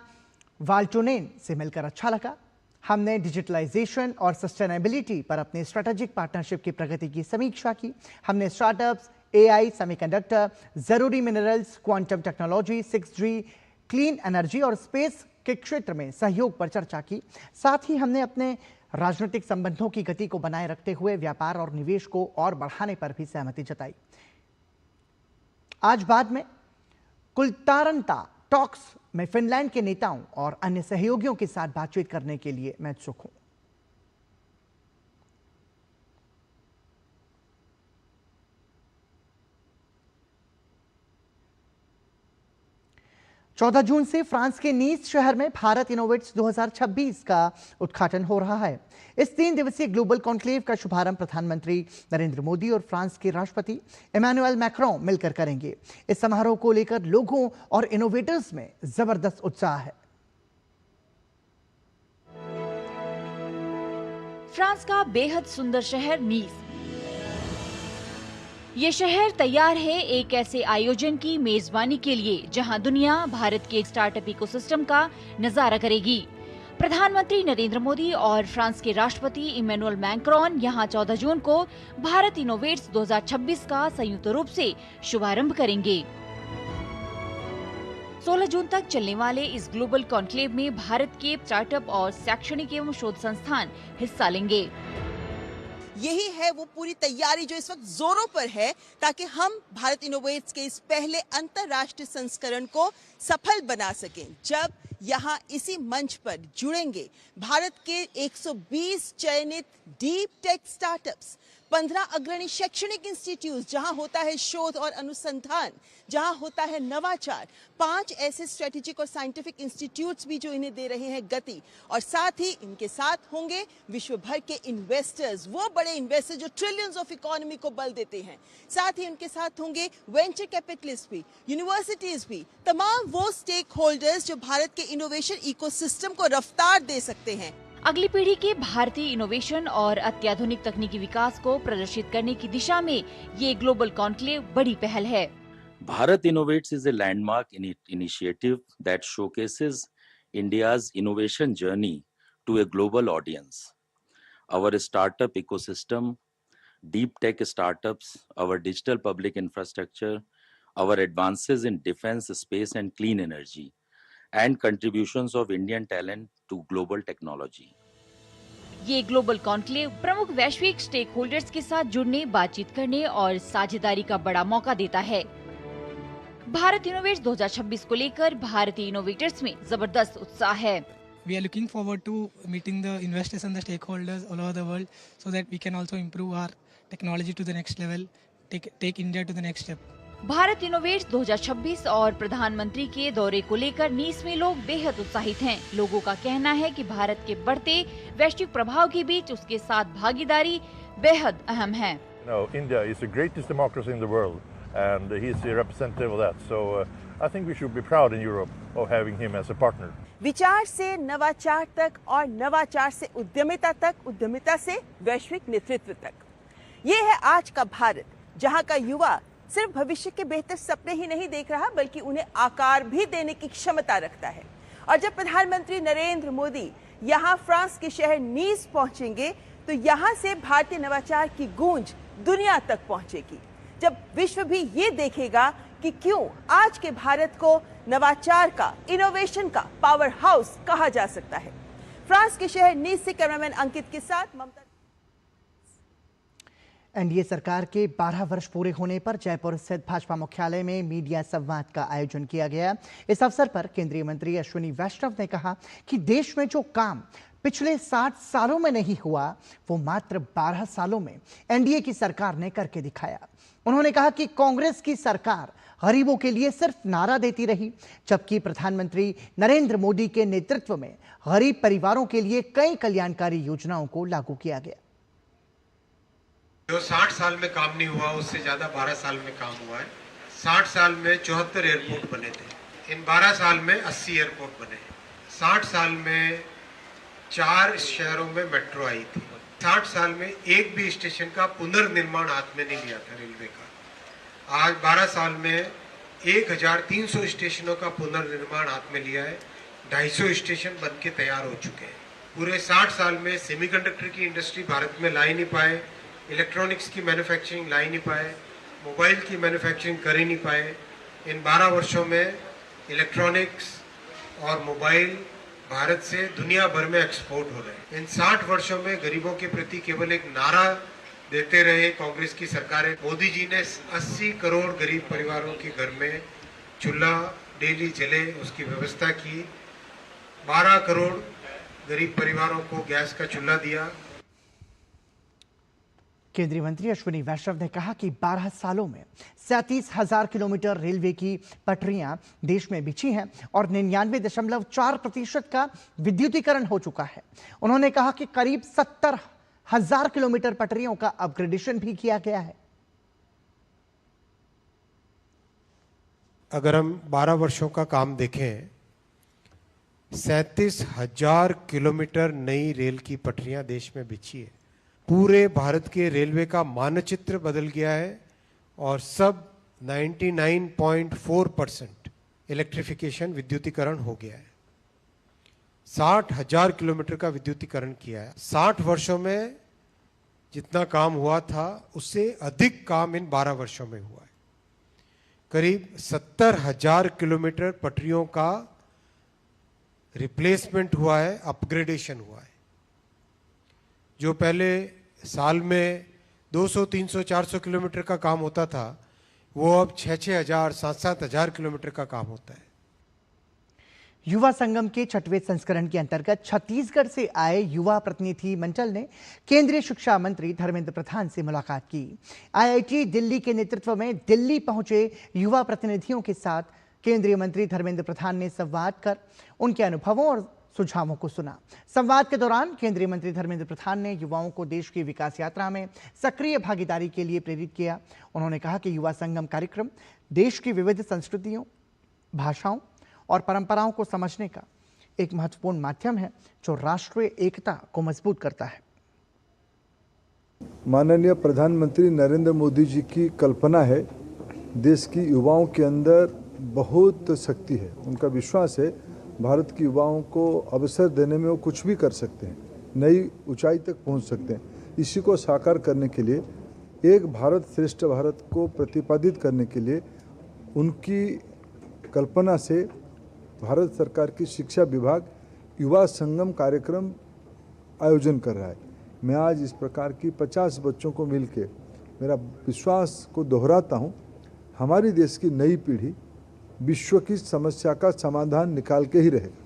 वाल्टोनेन से मिलकर अच्छा लगा। हमने डिजिटलाइजेशन और सस्टेनेबिलिटी पर अपने स्ट्रेटेजिक पार्टनरशिप की प्रगति की समीक्षा की। हमने स्टार्टअप्स, AI, सेमीकंडक्टर, जरूरी minerals, quantum technology, 6G, clean energy और स्पेस के क्षेत्र में सहयोग पर चर्चा की। साथ ही हमने अपने राजनीतिक संबंधों की गति को बनाए रखते हुए व्यापार और निवेश को और बढ़ाने पर भी सहमति जताई। आज बाद में कुलतारंता टॉक्स में फिनलैंड के नेताओं और अन्य सहयोगियों के साथ बातचीत करने के लिए मैं उत्सुक हूं। 14 जून से फ्रांस के नीस शहर में भारत इनोवेट्स 2026 का उद्घाटन हो रहा है। इस 3 दिवसीय ग्लोबल कॉन्क्लेव का शुभारंभ प्रधानमंत्री नरेंद्र मोदी और फ्रांस के राष्ट्रपति इमैनुअल मैक्रोन मिलकर करेंगे। इस समारोह को लेकर लोगों और इनोवेटर्स में जबरदस्त उत्साह है। फ्रांस का बेहद सुंदर शहर नीस। ये शहर तैयार है एक ऐसे आयोजन की मेजबानी के लिए जहां दुनिया भारत के स्टार्टअप इकोसिस्टम का नजारा करेगी। प्रधानमंत्री नरेंद्र मोदी और फ्रांस के राष्ट्रपति इमैनुअल मैक्रोन यहां 14 जून को भारत इनोवेट्स 2026 का संयुक्त रूप से शुभारंभ करेंगे। 16 जून तक चलने वाले इस ग्लोबल कॉन्क्लेव में भारत के स्टार्टअप और शैक्षणिक एवं शोध संस्थान हिस्सा लेंगे। यही है वो पूरी तैयारी जो इस वक्त जोरों पर है, ताकि हम भारत इनोवेट्स के इस पहले अंतर्राष्ट्रीय संस्करण को सफल बना सकें। जब यहाँ इसी मंच पर जुड़ेंगे भारत के 120 चयनित डीप टेक स्टार्टअप्स, 15 अग्रणी शैक्षणिक इंस्टीट्यूट जहां होता है शोध और अनुसंधान, जहां होता है नवाचार, 5 ऐसे स्ट्रेटेजिक और साइंटिफिक इंस्टीट्यूट्स भी जो इन्हें दे रहे हैं गति, और साथ ही इनके साथ होंगे विश्व भर के इन्वेस्टर्स, वो बड़े इन्वेस्टर्स जो ट्रिलियंस ऑफ इकोनॉमी को बल देते हैं। साथ ही उनके साथ होंगे वेंचर कैपिटलिस्ट भी, यूनिवर्सिटीज भी, तमाम वो स्टेक होल्डर्स जो भारत के इनोवेशन इकोसिस्टम को रफ्तार दे सकते हैं। अगली पीढ़ी के भारतीय इनोवेशन और अत्याधुनिक तकनीकी विकास को प्रदर्शित करने की दिशा में ये ग्लोबल कॉन्क्लेव बड़ी पहल है। Bharat Innovates is a landmark initiative that showcases India's innovation journey to a global audience. Our startup ecosystem, deep tech startups, our digital public infrastructure, our advances in defense, space and clean energy, and contributions of Indian talent to global technology. ये global conclave प्रमुख वैश्विक stake holders के साथ जुड़ने, बातचीत करने और साझेदारी का बड़ा मौका देता है। भारत इनोवेट्स 2026 को लेकर भारतीय इनोवेटर्स में जबरदस्त उत्साह है। We are looking forward to meeting the investors and the stakeholders all over the world so that we can also improve our technology to the next level, take India to the next step. Bharat innovates 2026 और प्रधानमंत्री के दौरे को लेकर नीस में लोग बेहद उत्साहित हैं। लोगों का कहना है कि भारत के बढ़ते वैश्विक प्रभाव के बीच उसके साथ भागीदारी बेहद अहम है। India is the greatest democracy in the world and he is a representative of that. So I think we should be proud in Europe of having him as a partner. विचार से नवाचार तक और नवाचार से उद्यमिता तक, उद्यमिता से वैश्विक नेतृत्व तक, ये है आज का भारत, जहां का युवा सिर्फ भविष्य के बेहतर सपने ही नहीं देख रहा बल्कि उन्हें आकार भी देने की क्षमता रखता है। और जब प्रधानमंत्री नरेंद्र मोदी यहाँ फ्रांस के शहर नीस पहुंचेंगे तो यहाँ से भारतीय नवाचार की गूंज दुनिया तक पहुंचेगी। जब विश्व भी ये देखेगा कि क्यों आज के भारत को नवाचार का, इनोवेशन का पावर हाउस कहा जा सकता है। फ्रांस के शहर नीस से कैमरामैन अंकित के साथ ममता। एनडीए सरकार के 12 वर्ष पूरे होने पर जयपुर स्थित भाजपा मुख्यालय में मीडिया संवाद का आयोजन किया गया। इस अवसर पर केंद्रीय मंत्री अश्विनी वैष्णव ने कहा कि देश में जो काम पिछले 60 सालों में नहीं हुआ वो मात्र 12 सालों में एनडीए की सरकार ने करके दिखाया। उन्होंने कहा कि कांग्रेस की सरकार गरीबों के लिए सिर्फ नारा देती रही, जबकि प्रधानमंत्री नरेंद्र मोदी के नेतृत्व में गरीब परिवारों के लिए कई कल्याणकारी योजनाओं को लागू किया गया। जो 60 साल में काम नहीं हुआ उससे ज्यादा 12 साल में काम हुआ है। 60 साल में 74 एयरपोर्ट बने थे, इन 12 साल में 80 एयरपोर्ट बने। 60 साल में 4 शहरों में मेट्रो आई थी। 60 साल में एक भी स्टेशन का पुनर्निर्माण हाथ में नहीं लिया था रेलवे का। आज 12 साल में 1300 स्टेशनों का पुनर्निर्माण हाथ में लिया है। 250 स्टेशन बन के तैयार हो चुके हैं। पूरे 60 साल में सेमीकंडक्टर की इंडस्ट्री भारत में ला ही नहीं पाए, इलेक्ट्रॉनिक्स की मैन्युफैक्चरिंग ला ही नहीं पाए, मोबाइल की मैन्युफैक्चरिंग कर ही नहीं पाए। इन 12 वर्षों में इलेक्ट्रॉनिक्स और मोबाइल भारत से दुनिया भर में एक्सपोर्ट हो रहे हैं। इन 60 वर्षों में गरीबों के प्रति केवल एक नारा देते रहे कांग्रेस की सरकारें। मोदी जी ने 80 करोड़ गरीब परिवारों के घर में चूल्हा डेली जले उसकी व्यवस्था की। 12 करोड़ गरीब परिवारों को गैस का चूल्हा दिया। केंद्रीय मंत्री अश्विनी वैष्णव ने कहा कि 12 सालों में 37,000 किलोमीटर रेलवे की पटरियां देश में बिछी हैं और 99.4% का विद्युतीकरण हो चुका है। उन्होंने कहा कि करीब 70,000 किलोमीटर पटरियों का अपग्रेडेशन भी किया गया है। अगर हम 12 वर्षों का काम देखें, 37,000 किलोमीटर नई रेल की पटरियां देश में बिछी है। पूरे भारत के रेलवे का मानचित्र बदल गया है और सब 99.4% इलेक्ट्रिफिकेशन विद्युतीकरण हो गया है। 60,000 किलोमीटर का विद्युतीकरण किया है। 60 वर्षों में जितना काम हुआ था उससे अधिक काम इन 12 वर्षों में हुआ है। करीब 70,000 किलोमीटर पटरियों का रिप्लेसमेंट हुआ है, अपग्रेडेशन हुआ है। जो पहले साल में 200, 300, 400 किलोमीटर का काम होता था वो अब 6,000, 7,000 किलोमीटर का काम होता है। युवा संगम के 6वें संस्करण के अंतर्गत छत्तीसगढ़ से आए युवा प्रतिनिधि मंडल ने केंद्रीय शिक्षा मंत्री धर्मेंद्र प्रधान से मुलाकात की। आईआईटी दिल्ली के नेतृत्व में दिल्ली पहुंचे युवा प्रतिनिधियों के साथ केंद्रीय मंत्री धर्मेंद्र प्रधान ने संवाद कर उनके अनुभवों और सुझावों को सुना। संवाद के दौरान केंद्रीय मंत्री धर्मेंद्र प्रधान ने युवाओं को देश की विकास यात्रा में सक्रिय भागीदारी के लिए प्रेरित किया। उन्होंने कहा कि युवा संगम कार्यक्रम देश की विविध संस्कृतियों, भाषाओं और परंपराओं को समझने का एक महत्वपूर्ण माध्यम है जो राष्ट्रीय एकता को मजबूत करता है। माननीय प्रधानमंत्री नरेंद्र मोदी जी की कल्पना है, देश की युवाओं के अंदर बहुत शक्ति है। उनका विश्वास है भारत के युवाओं को अवसर देने में वो कुछ भी कर सकते हैं, नई ऊंचाई तक पहुंच सकते हैं। इसी को साकार करने के लिए, एक भारत श्रेष्ठ भारत को प्रतिपादित करने के लिए उनकी कल्पना से भारत सरकार की शिक्षा विभाग युवा संगम कार्यक्रम आयोजन कर रहा है। मैं आज इस प्रकार की 50 बच्चों को मिलके मेरा विश्वास को दोहराता हूँ, हमारी देश की नई पीढ़ी विश्व की समस्या का समाधान निकाल के ही रहेगा।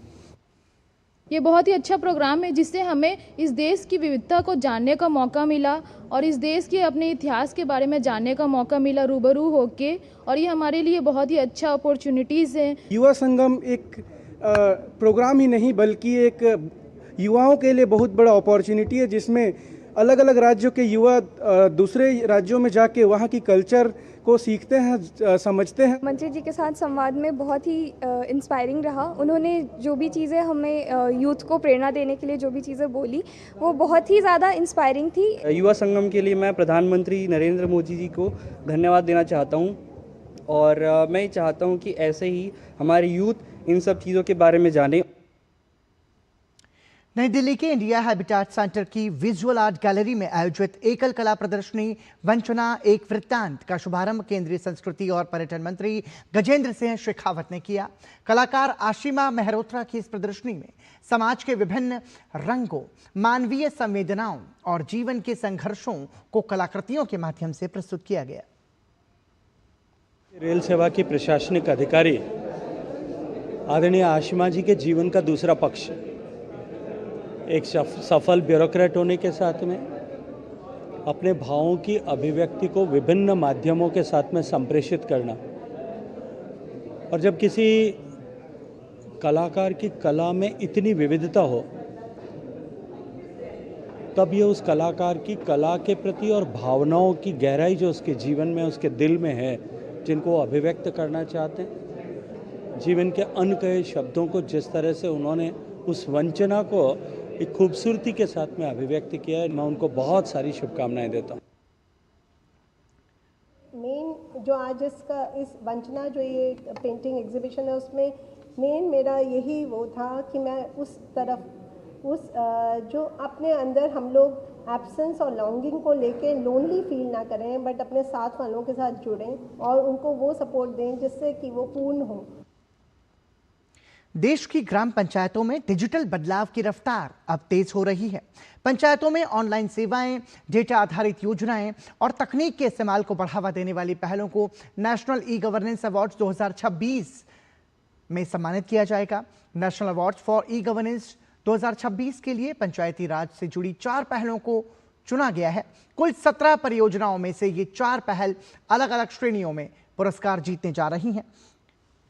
ये बहुत ही अच्छा प्रोग्राम है जिससे हमें इस देश की विविधता को जानने का मौका मिला और इस देश के अपने इतिहास के बारे में जानने का मौका मिला रूबरू होके, और ये हमारे लिए बहुत ही अच्छा अपॉर्चुनिटीज़ है। युवा संगम एक प्रोग्राम ही नहीं बल्कि एक युवाओं के लिए बहुत बड़ा अपॉर्चुनिटी है जिसमें अलग अलग राज्यों के युवा दूसरे राज्यों में जाके वहाँ की कल्चर को सीखते हैं, समझते हैं। मंत्री जी के साथ संवाद में बहुत ही इंस्पायरिंग रहा। उन्होंने जो भी चीज़ें हमें यूथ को प्रेरणा देने के लिए जो भी चीज़ें बोली वो बहुत ही ज़्यादा इंस्पायरिंग थी। युवा संगम के लिए मैं प्रधानमंत्री नरेंद्र मोदी जी को धन्यवाद देना चाहता हूँ और मैं चाहता हूँ कि ऐसे ही हमारे यूथ इन सब चीज़ों के बारे में जाने। नई दिल्ली के इंडिया हैबिटेट सेंटर की विजुअल आर्ट गैलरी में आयोजित एकल कला प्रदर्शनी वंचना एक वृत्तांत का शुभारंभ केंद्रीय संस्कृति और पर्यटन मंत्री गजेंद्र सिंह शेखावत ने किया। कलाकार आशिमा मेहरोत्रा की इस प्रदर्शनी में समाज के विभिन्न रंगों, मानवीय संवेदनाओं और जीवन के संघर्षों को कलाकृतियों के माध्यम से प्रस्तुत किया गया। रेल सेवा की प्रशासनिक अधिकारी आदरणीय आशिमा जी के जीवन का दूसरा पक्ष, एक सफल ब्यूरोक्रेट होने के साथ में अपने भावों की अभिव्यक्ति को विभिन्न माध्यमों के साथ में संप्रेषित करना, और जब किसी कलाकार की कला में इतनी विविधता हो तब ये उस कलाकार की कला के प्रति और भावनाओं की गहराई जो उसके जीवन में, उसके दिल में है, जिनको वो अभिव्यक्त करना चाहते हैं, जीवन के अनकहे शब्दों को जिस तरह से उन्होंने उस वंचना को एक खूबसूरती के साथ में अभिव्यक्त किया है, मैं उनको बहुत सारी शुभकामनाएं देता हूँ। मेन जो आज इसका इस वंचना जो ये पेंटिंग एग्जीबिशन है उसमें मेन मेरा यही वो था कि मैं उस तरफ उस जो अपने अंदर हम लोग एब्सेंस और लॉन्गिंग को लेके लोनली फील ना करें, बट अपने साथ वालों के साथ जुड़ें और उनको वो सपोर्ट दें जिससे कि वो पूर्ण हो। देश की ग्राम पंचायतों में डिजिटल बदलाव की रफ्तार अब तेज हो रही है। पंचायतों में ऑनलाइन सेवाएं, डेटा आधारित योजनाएं और तकनीक के इस्तेमाल को बढ़ावा देने वाली पहलों को नेशनल ई गवर्नेंस अवार्ड्स 2026 में सम्मानित किया जाएगा। National awards for e governance 2026 के लिए पंचायती राज से जुड़ी 4 पहलों को चुना गया है। कुल 17 परियोजनाओं में से ये 4 पहल अलग अलग श्रेणियों में पुरस्कार जीतने जा रही हैं।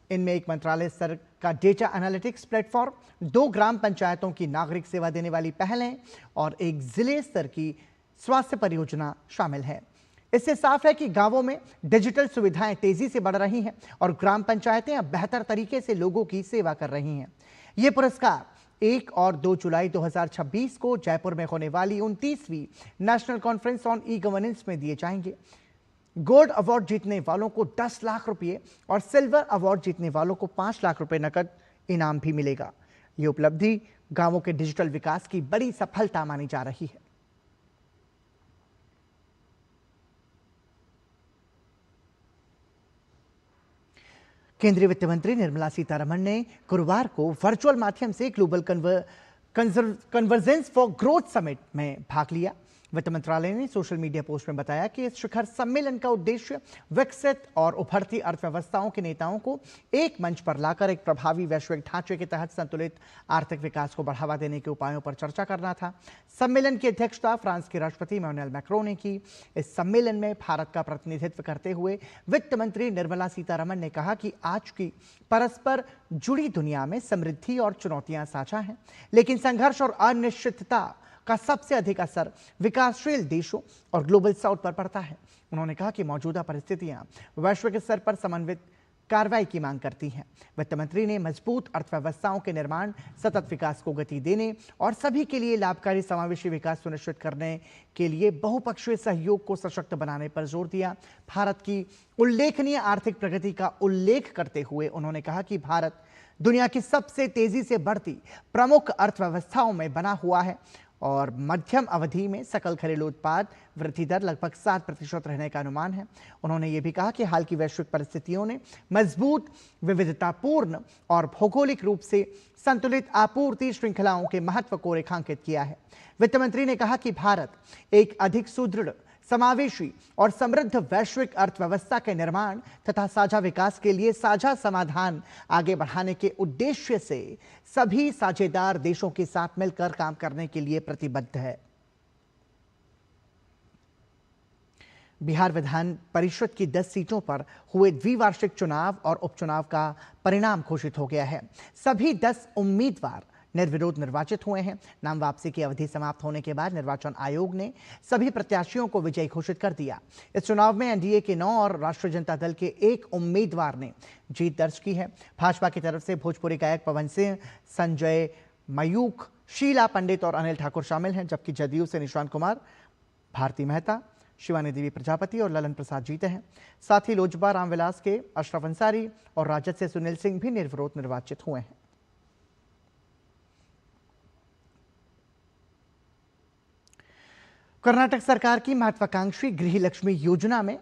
इनमें एक मंत्रालय स्तर का डेटा एनालिटिक्स प्लेटफॉर्म, 2 ग्राम पंचायतों की नागरिक सेवा देने वाली पहलें और एक जिले स्तर की स्वास्थ्य परियोजना शामिल है। इससे साफ है कि गांवों में डिजिटल सुविधाएं तेजी से बढ़ रही हैं और ग्राम पंचायतें अब बेहतर तरीके से लोगों की सेवा कर रही हैं। ये पुरस्कार 1 और 2 जुलाई 2026 को जयपुर में होने वाली 29वीं national conference on e governance में दिए जाएंगे। गोल्ड अवार्ड जीतने वालों को 10 लाख रुपए और सिल्वर अवार्ड जीतने वालों को 5 लाख रुपए नकद इनाम भी मिलेगा। ये उपलब्धि गांवों के डिजिटल विकास की बड़ी सफलता मानी जा रही है। केंद्रीय वित्त मंत्री निर्मला सीतारमण ने गुरुवार को वर्चुअल माध्यम से global convergence for growth summit में भाग लिया। वित्त मंत्रालय ने सोशल मीडिया पोस्ट में बताया कि इस शिखर सम्मेलन का उद्देश्य विकसित और उभरती अर्थव्यवस्थाओं के नेताओं को एक मंच पर लाकर एक प्रभावी वैश्विक ढांचे के तहत संतुलित आर्थिक विकास को बढ़ावा देने के उपायों पर चर्चा करना था। सम्मेलन की अध्यक्षता फ्रांस के राष्ट्रपति इमैनुएल मैक्रों ने की। इस सम्मेलन में भारत का प्रतिनिधित्व करते हुए वित्त मंत्री निर्मला सीतारमण ने कहा कि आज की परस्पर जुड़ी दुनिया में समृद्धि और चुनौतियां साझा हैं, लेकिन संघर्ष और अनिश्चितता का सबसे अधिक असर विकासशील देशों और ग्लोबल साउथ पर पड़ता है। उन्होंने कहा कि मौजूदा परिस्थितियां वैश्विक स्तर पर समन्वित कार्रवाई की मांग करती हैं। वित्त मंत्री ने मजबूत अर्थव्यवस्थाओं के निर्माण, सतत विकास को गति देने और सभी के लिए लाभकारी समावेशी विकास सुनिश्चित करने के लिए बहुपक्षीय सहयोग को सशक्त बनाने पर जोर दिया। भारत की उल्लेखनीय आर्थिक प्रगति का उल्लेख करते हुए उन्होंने कहा कि भारत दुनिया की सबसे तेजी से बढ़ती प्रमुख अर्थव्यवस्थाओं में बना हुआ है और मध्यम अवधि में सकल घरेलू उत्पाद वृद्धि दर लगभग 7% रहने का अनुमान है। उन्होंने ये भी कहा कि हाल की वैश्विक परिस्थितियों ने मजबूत, विविधतापूर्ण और भौगोलिक रूप से संतुलित आपूर्ति श्रृंखलाओं के महत्व को रेखांकित किया है। वित्त मंत्री ने कहा कि भारत एक अधिक सुदृढ़, समावेशी और समृद्ध वैश्विक अर्थव्यवस्था के निर्माण तथा साझा विकास के लिए साझा समाधान आगे बढ़ाने के उद्देश्य से सभी साझेदार देशों के साथ मिलकर काम करने के लिए प्रतिबद्ध है। बिहार विधान परिषद की 10 सीटों पर हुए द्विवार्षिक चुनाव और उपचुनाव का परिणाम घोषित हो गया है। सभी 10 उम्मीदवार निर्विरोध निर्वाचित हुए हैं। नाम वापसी की अवधि समाप्त होने के बाद निर्वाचन आयोग ने सभी प्रत्याशियों को विजयी घोषित कर दिया। इस चुनाव में एनडीए के 9 और राष्ट्रीय जनता दल के 1 उम्मीदवार ने जीत दर्ज की है। भाजपा की तरफ से भोजपुरी गायक पवन सिंह, संजय मयूख, शीला पंडित और अनिल ठाकुर शामिल हैं, जबकि जदयू से निशांत कुमार, भारती मेहता, शिवानी देवी प्रजापति और ललन प्रसाद जीते हैं। साथ ही लोजपा रामविलास के अशरफ अंसारी और राजद से सुनील सिंह भी निर्विरोध निर्वाचित हुए हैं। कर्नाटक सरकार की महत्वाकांक्षी गृह लक्ष्मी योजना में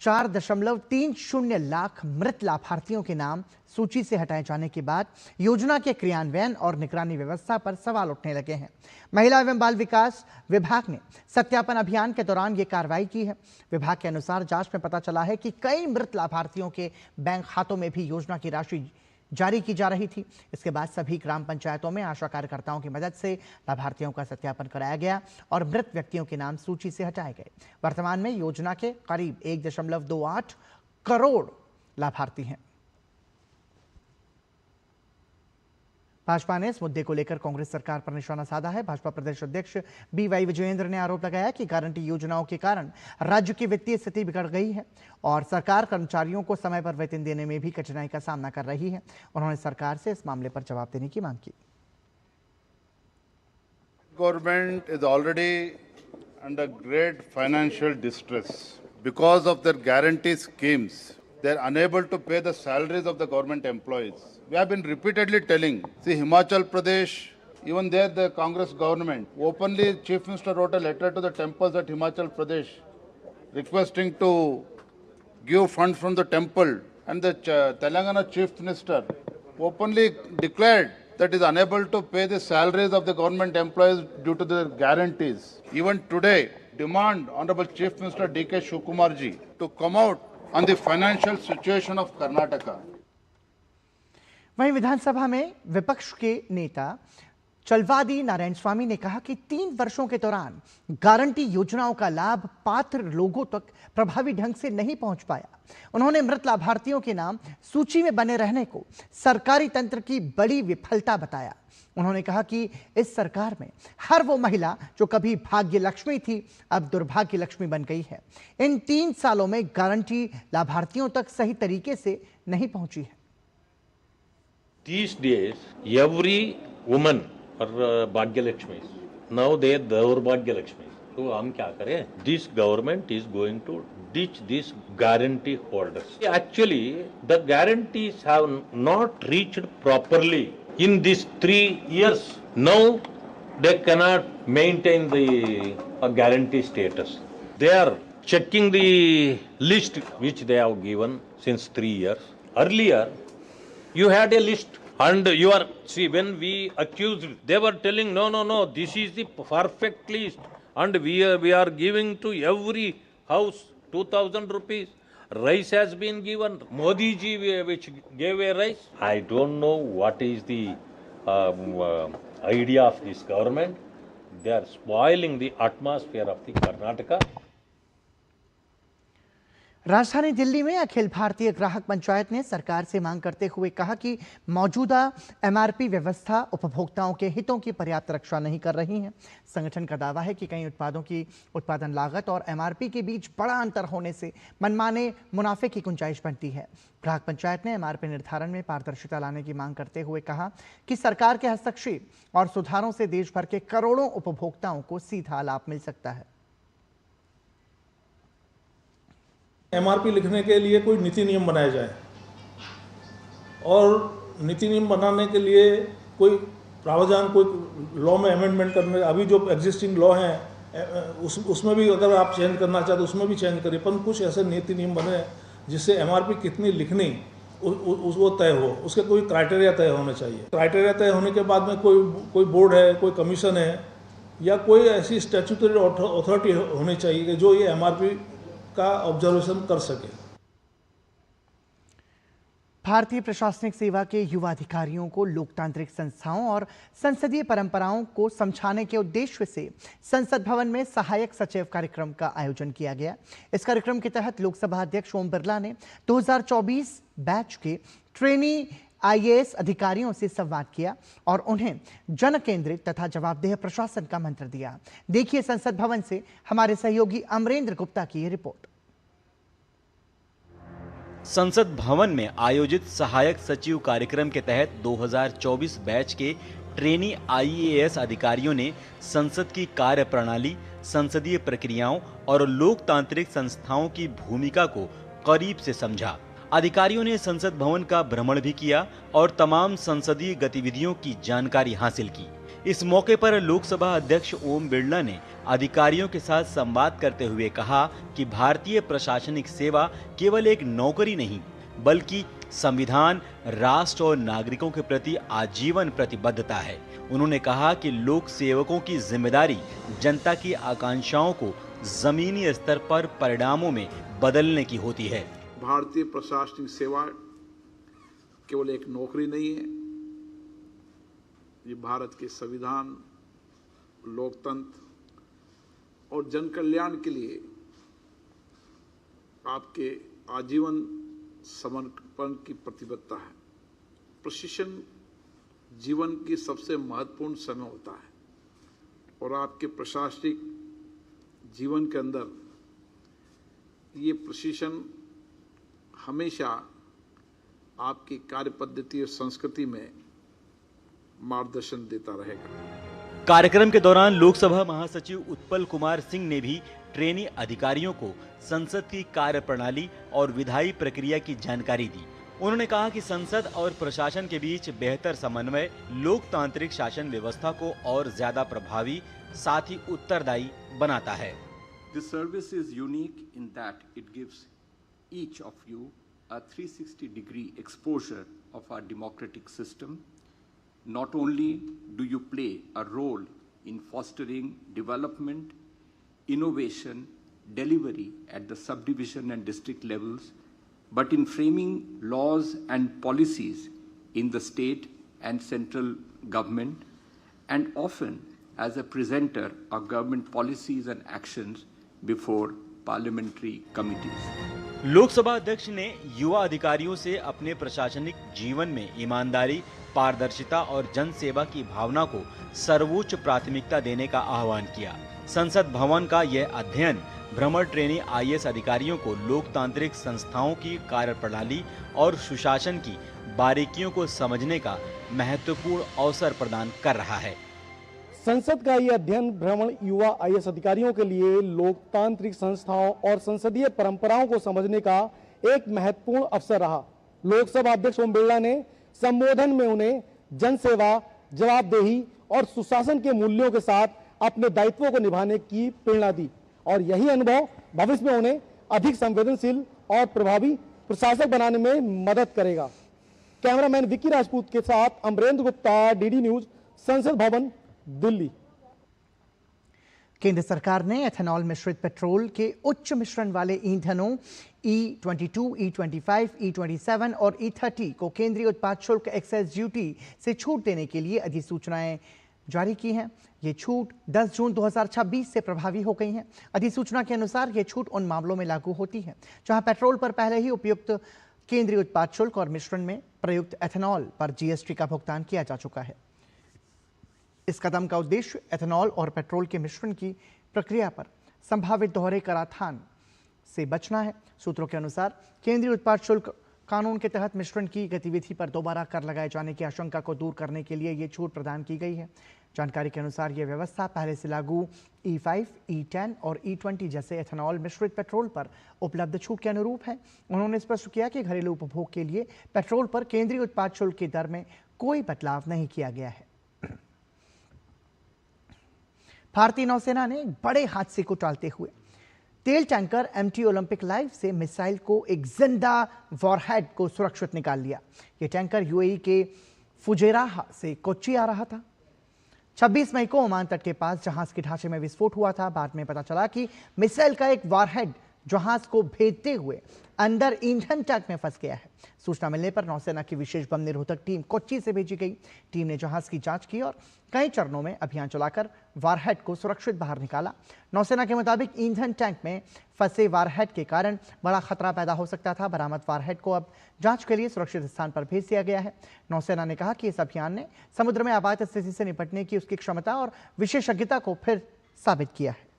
4.30 लाख मृत लाभार्थियों के नाम सूची से हटाए जाने के बाद योजना के क्रियान्वयन और निगरानी व्यवस्था पर सवाल उठने लगे हैं। महिला एवं बाल विकास विभाग ने सत्यापन अभियान के दौरान ये कार्रवाई की है। विभाग के अनुसार जांच में पता चला है कि कई मृत लाभार्थियों के बैंक खातों में भी योजना की राशि जारी की जा रही थी। इसके बाद सभी ग्राम पंचायतों में आशा कार्यकर्ताओं की मदद से लाभार्थियों का सत्यापन कराया गया और मृत व्यक्तियों के नाम सूची से हटाए गए। वर्तमान में योजना के करीब 1.28 करोड़ लाभार्थी हैं। भाजपा ने इस मुद्दे को लेकर कांग्रेस सरकार पर निशाना साधा है। भाजपा प्रदेश अध्यक्ष BY विजयेंद्र ने आरोप लगाया कि गारंटी योजनाओं के कारण राज्य की वित्तीय स्थिति बिगड़ गई है और सरकार कर्मचारियों को समय पर वेतन देने में भी कठिनाई का सामना कर रही है। उन्होंने सरकार से इस मामले पर जवाब देने की मांग की। Government is already under great financial distress because of their guarantee schemes. They are unable to pay the salaries of the government employees. We have been repeatedly telling, see Himachal Pradesh, even there the Congress government, openly Chief Minister wrote a letter to the temples at Himachal Pradesh requesting to give funds from the temple, and the Telangana Chief Minister openly declared that is unable to pay the salaries of the government employees due to their guarantees. Even today, demand Honorable Chief Minister D.K. Shivakumarji to come out on the financial situation of Karnataka. वहीं विधानसभा में विपक्ष के नेता चलवादी नारायण स्वामी ने कहा कि 3 वर्षों के दौरान गारंटी योजनाओं का लाभ पात्र लोगों तक प्रभावी ढंग से नहीं पहुंच पाया। उन्होंने मृत लाभार्थियों के नाम सूची में बने रहने को सरकारी तंत्र की बड़ी विफलता बताया। उन्होंने कहा कि इस सरकार में हर वो महिला जो कभी भाग्य लक्ष्मी थी अब दुर्भाग्य लक्ष्मी बन गई है। इन 3 सालों में गारंटी लाभार्थियों तक सही तरीके से नहीं पहुंची है। These days, every woman are Bhagya Lakshmi. Now they are Bhagya Lakshmi. So हम क्या करें? This government is going to ditch these guarantee holders. Actually, the guarantees have not reached properly in these 3 years. Now they cannot maintain the guarantee status. They are checking the list which they have given since 3 years. Earlier, you had a list and you are, see, when we accused, they were telling, no, this is the perfect list and we are giving to every house 2,000 rupees. Rice has been given. Modi ji which gave a rice. I don't know what is the idea of this government. They are spoiling the atmosphere of the Karnataka. राजधानी दिल्ली में अखिल भारतीय ग्राहक पंचायत ने सरकार से मांग करते हुए कहा कि मौजूदा MRP व्यवस्था उपभोक्ताओं के हितों की पर्याप्त रक्षा नहीं कर रही है। संगठन का दावा है कि कई उत्पादों की उत्पादन लागत और MRP के बीच बड़ा अंतर होने से मनमाने मुनाफे की गुंजाइश बनती है। ग्राहक पंचायत ने MRP निर्धारण में पारदर्शिता लाने की मांग करते हुए कहा कि सरकार के हस्तक्षेप और सुधारों से देश भर के करोड़ों उपभोक्ताओं को सीधा लाभ मिल सकता है। MRP लिखने के लिए कोई नीति नियम बनाया जाए और नीति नियम बनाने के लिए कोई प्रावधान, कोई लॉ में अमेंडमेंट करने, अभी जो एग्जिस्टिंग लॉ हैं उसमें भी अगर आप चेंज करना चाहते तो उसमें भी चेंज करिए, पर कुछ ऐसे नीति नियम बने जिससे MRP कितनी लिखनी वो तय हो, उसके कोई क्राइटेरिया तय होने चाहिए। क्राइटेरिया तय होने के बाद में कोई बोर्ड है, कोई कमीशन है या कोई ऐसी स्टैट्यूटरी अथॉरिटी होनी चाहिए कि जो ये MRP का ऑब्जर्वेशन कर सके। भारतीय प्रशासनिक सेवा के युवा अधिकारियों को लोकतांत्रिक संस्थाओं और संसदीय परंपराओं को समझाने के उद्देश्य से संसद भवन में सहायक सचिव कार्यक्रम का आयोजन किया गया। इस कार्यक्रम के तहत लोकसभा अध्यक्ष ओम बिरला ने 2024 बैच के ट्रेनी IAS अधिकारियों से संवाद किया और उन्हें जन केंद्रित तथा जवाबदेह प्रशासन का मंत्र दिया। देखिए संसद भवन से हमारे सहयोगी अमरेंद्र गुप्ता की ये रिपोर्ट। संसद भवन में आयोजित सहायक सचिव कार्यक्रम के तहत 2024 बैच के ट्रेनी IAS अधिकारियों ने संसद की कार्य प्रणाली, संसदीय प्रक्रियाओं और लोकतांत्रिक संस्थाओं की भूमिका को करीब से समझा। अधिकारियों ने संसद भवन का भ्रमण भी किया और तमाम संसदीय गतिविधियों की जानकारी हासिल की। इस मौके पर लोकसभा अध्यक्ष ओम बिरला ने अधिकारियों के साथ संवाद करते हुए कहा कि भारतीय प्रशासनिक सेवा केवल एक नौकरी नहीं बल्कि संविधान, राष्ट्र और नागरिकों के प्रति आजीवन प्रतिबद्धता है। उन्होंने कहा कि लोक सेवकों की जिम्मेदारी जनता की आकांक्षाओं को जमीनी स्तर पर परिणामों में बदलने की होती है। भारतीय प्रशासनिक सेवा केवल एक नौकरी नहीं है, ये भारत के संविधान, लोकतंत्र और जन कल्याण के लिए आपके आजीवन समर्पण की प्रतिबद्धता है। प्रशिक्षण जीवन की सबसे महत्वपूर्ण समय होता है और आपके प्रशासनिक जीवन के अंदर ये प्रशिक्षण हमेशा आपकी कार्य पद्धति और संस्कृति में मार्गदर्शन देता रहेगा। कार्यक्रम के दौरान लोकसभा महासचिव उत्पल कुमार सिंह ने भी ट्रेनी अधिकारियों को संसद की कार्यप्रणाली और विधायी प्रक्रिया की जानकारी दी। उन्होंने कहा कि संसद और प्रशासन के बीच बेहतर समन्वय लोकतांत्रिक शासन व्यवस्था को और ज्यादा प्रभावी साथ ही उत्तरदायी बनाता है। This service is unique in that it gives each of you a 360-degree exposure of our democratic system. Not only do you play a role in fostering development, innovation, delivery at the subdivision and district levels, but in framing laws and policies in the state and central government, and often as a presenter of government policies and actions before parliamentary committees. Lok Sabha अध्यक्ष ने युवा अधिकारियों से अपने प्रशासनिक जीवन में ईमानदारी, पारदर्शिता और जन सेवा की भावना को सर्वोच्च प्राथमिकता देने का आह्वान किया। संसद भवन का यह अध्ययन भ्रमण ट्रेनी आईएएस अधिकारियों को लोकतांत्रिक संस्थाओं की कार्यप्रणाली और सुशासन की बारीकियों को समझने का महत्वपूर्ण अवसर प्रदान कर रहा है। संसद का ये अध्ययन भ्रमण युवा आईएएस अधिकारियों के लिए लोकतांत्रिक संस्थाओं और संसदीय परंपराओं को समझने का एक महत्वपूर्ण अवसर रहा। लोकसभा अध्यक्ष ओम बिरला ने संबोधन में उन्हें जनसेवा, जवाबदेही और सुशासन के मूल्यों के साथ अपने दायित्वों को निभाने की प्रेरणा दी और यही अनुभव भविष्य में उन्हें अधिक संवेदनशील और प्रभावी प्रशासक बनाने में मदद करेगा। कैमरामैन विक्की राजपूत के साथ अमरेंद्र गुप्ता, डीडी न्यूज, संसद भवन, दिल्ली। केंद्र सरकार ने एथेनॉल मिश्रित पेट्रोल के उच्च मिश्रण वाले ईंधनों E22, E25, E27 और E30 को केंद्रीय उत्पाद शुल्क एक्साइज ड्यूटी से छूट देने के लिए अधिसूचनाएं जारी की हैं। ये छूट 10 जून 2026 से प्रभावी हो गई हैं। अधिसूचना के अनुसार ये छूट उन मामलों में लागू होती है जहां पेट्रोल पर पहले ही उपयुक्त केंद्रीय उत्पाद शुल्क और मिश्रण में प्रयुक्त एथेनॉल पर जीएसटी का भुगतान किया जा चुका है। इस कदम का उद्देश्य एथेनॉल और पेट्रोल के मिश्रण की प्रक्रिया पर संभावित दोहरे कराधान से बचना है। सूत्रों के अनुसार केंद्रीय उत्पाद शुल्क कानून के तहत मिश्रण की गतिविधि पर दोबारा कर लगाए जाने की आशंका को दूर करने के लिए ये छूट प्रदान की गई है। जानकारी के अनुसार यह व्यवस्था पहले से लागू E5, E10 और E20 जैसे एथेनॉल मिश्रित पेट्रोल पर उपलब्ध छूट के अनुरूप है। उन्होंने स्पष्ट किया कि घरेलू उपभोग के लिए पेट्रोल पर केंद्रीय उत्पाद शुल्क की दर में कोई बदलाव नहीं किया गया है। भारतीय नौसेना ने बड़े हादसे को टालते हुए तेल टैंकर MT ओलंपिक लाइव से मिसाइल को एक जिंदा वॉरहेड को सुरक्षित निकाल लिया। यह टैंकर यूएई के फुजेराह से कोच्चि आ रहा था। 26 मई को ओमान तट के पास जहाज के ढांचे में विस्फोट हुआ था। बाद में पता चला कि मिसाइल का एक वॉरहेड जहाज को भेदते हुए अंदर ईंधन टैंक में फंस गया है। सूचना मिलने पर नौसेना की विशेष बम निरोधक टीम कोच्चि से भेजी गई। टीम ने जहाज की जांच की और कई चरणों में अभियान चलाकर वॉरहेड को सुरक्षित बाहर निकाला। नौसेना के मुताबिक ईंधन टैंक में फंसे वॉरहेड के कारण बड़ा खतरा पैदा हो सकता था। बरामद वॉरहेड को अब जांच के लिए सुरक्षित स्थान पर भेज दिया गया है। नौसेना ने कहा कि इस अभियान ने समुद्र में आपात स्थिति से निपटने की उसकी क्षमता और विशेषज्ञता को फिर साबित किया है।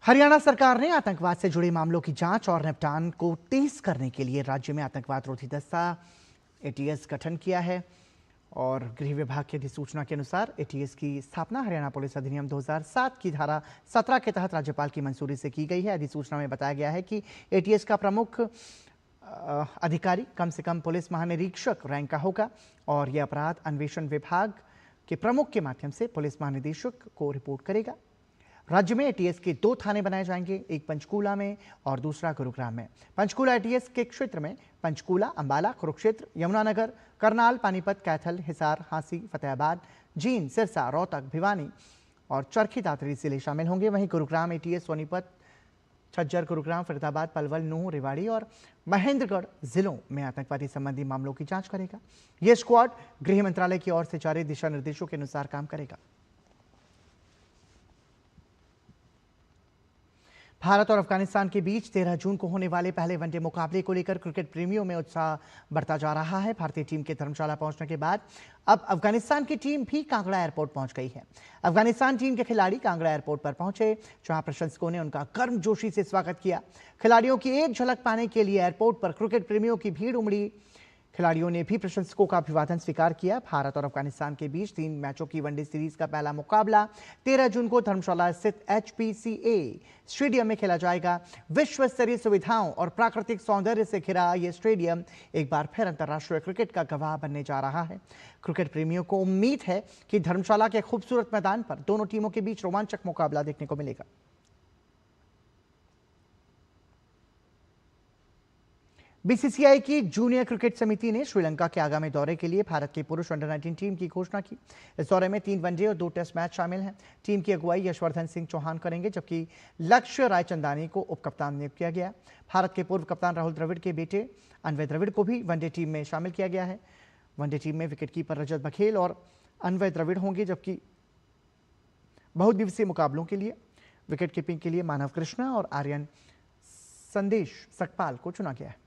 हरियाणा सरकार ने आतंकवाद से जुड़े मामलों की जांच और निपटान को तेज करने के लिए राज्य में आतंकवाद रोधी दस्ता ATS गठन किया है और गृह विभाग की अधिसूचना के अनुसार ATS की स्थापना हरियाणा पुलिस अधिनियम 2007 की धारा 17 के तहत राज्यपाल की मंजूरी से की गई है। अधिसूचना में बताया गया है कि ATS का प्रमुख अधिकारी कम से कम पुलिस महानिरीक्षक रैंक का होगा और यह अपराध अन्वेषण विभाग के प्रमुख के माध्यम से पुलिस महानिदेशक को रिपोर्ट करेगा। राज्य में एटीएस के 2 थाने बनाए जाएंगे, एक पंचकूला में और दूसरा गुरुग्राम में। पंचकूला एटीएस के क्षेत्र में पंचकूला, अंबाला, कुरुक्षेत्र, यमुनानगर, करनाल, पानीपत, कैथल, हिसार, हांसी, फतेहाबाद, जींद, सिरसा, रोहतक, भिवानी और चरखी दादरी जिले शामिल होंगे। वहीं गुरुग्राम एटीएस सोनीपत, छज्जर, गुरुग्राम, फरीदाबाद, पलवल, नूंह, रेवाड़ी और महेंद्रगढ़ जिलों में आतंकवादी संबंधी मामलों की जांच करेगा। यह स्क्वाड गृह मंत्रालय की ओर से जारी दिशा निर्देशों के अनुसार काम करेगा। भारत और अफगानिस्तान के बीच 13 जून को होने वाले पहले वनडे मुकाबले को लेकर क्रिकेट प्रेमियों में उत्साह बढ़ता जा रहा है। भारतीय टीम के धर्मशाला पहुंचने के बाद अब अफगानिस्तान की टीम भी कांगड़ा एयरपोर्ट पहुंच गई है। अफगानिस्तान टीम के खिलाड़ी कांगड़ा एयरपोर्ट पर पहुंचे, जहां प्रशंसकों ने उनका गर्मजोशी से स्वागत किया। खिलाड़ियों की एक झलक पाने के लिए एयरपोर्ट पर क्रिकेट प्रेमियों की भीड़ उमड़ी। खिलाड़ियों ने भी प्रशंसकों का अभिवादन स्वीकार किया। भारत और अफगानिस्तान के बीच 3 मैचों की वनडे सीरीज का पहला मुकाबला 13 जून को धर्मशाला स्थित HPCA स्टेडियम में खेला जाएगा। विश्व स्तरीय सुविधाओं और प्राकृतिक सौंदर्य से घिरा यह स्टेडियम एक बार फिर अंतर्राष्ट्रीय क्रिकेट का गवाह बनने जा रहा है। क्रिकेट प्रेमियों को उम्मीद है कि धर्मशाला के खूबसूरत मैदान पर दोनों टीमों के बीच रोमांचक मुकाबला देखने को मिलेगा। बीसीसीआई की जूनियर क्रिकेट समिति ने श्रीलंका के आगामी दौरे के लिए भारत की पुरुष अंडर-19 टीम की घोषणा की। इस दौरे में 3 वनडे और 2 टेस्ट मैच शामिल हैं। टीम की अगुवाई यशवर्धन सिंह चौहान करेंगे, जबकि लक्ष्य रायचंदानी को उप कप्तान नियुक्त किया गया। भारत के पूर्व कप्तान राहुल द्रविड़ के बेटे अन्वय द्रविड़ को भी वनडे टीम में शामिल किया गया है। वनडे टीम में विकेटकीपर रजत बघेल और अन्वय द्रविड़ होंगे, जबकि बहुदिवसीय मुकाबलों के लिए विकेट कीपिंग के लिए मानव कृष्णा और आर्यन संदेश सकपाल को चुना गया है।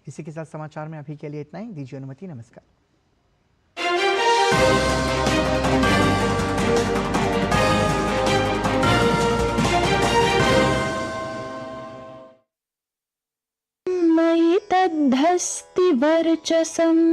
इसी के साथ समाचार में अभी के लिए इतना ही। दीजिए अनुमति। नमस्कार। मयि तद्धस्ति वर्चसम्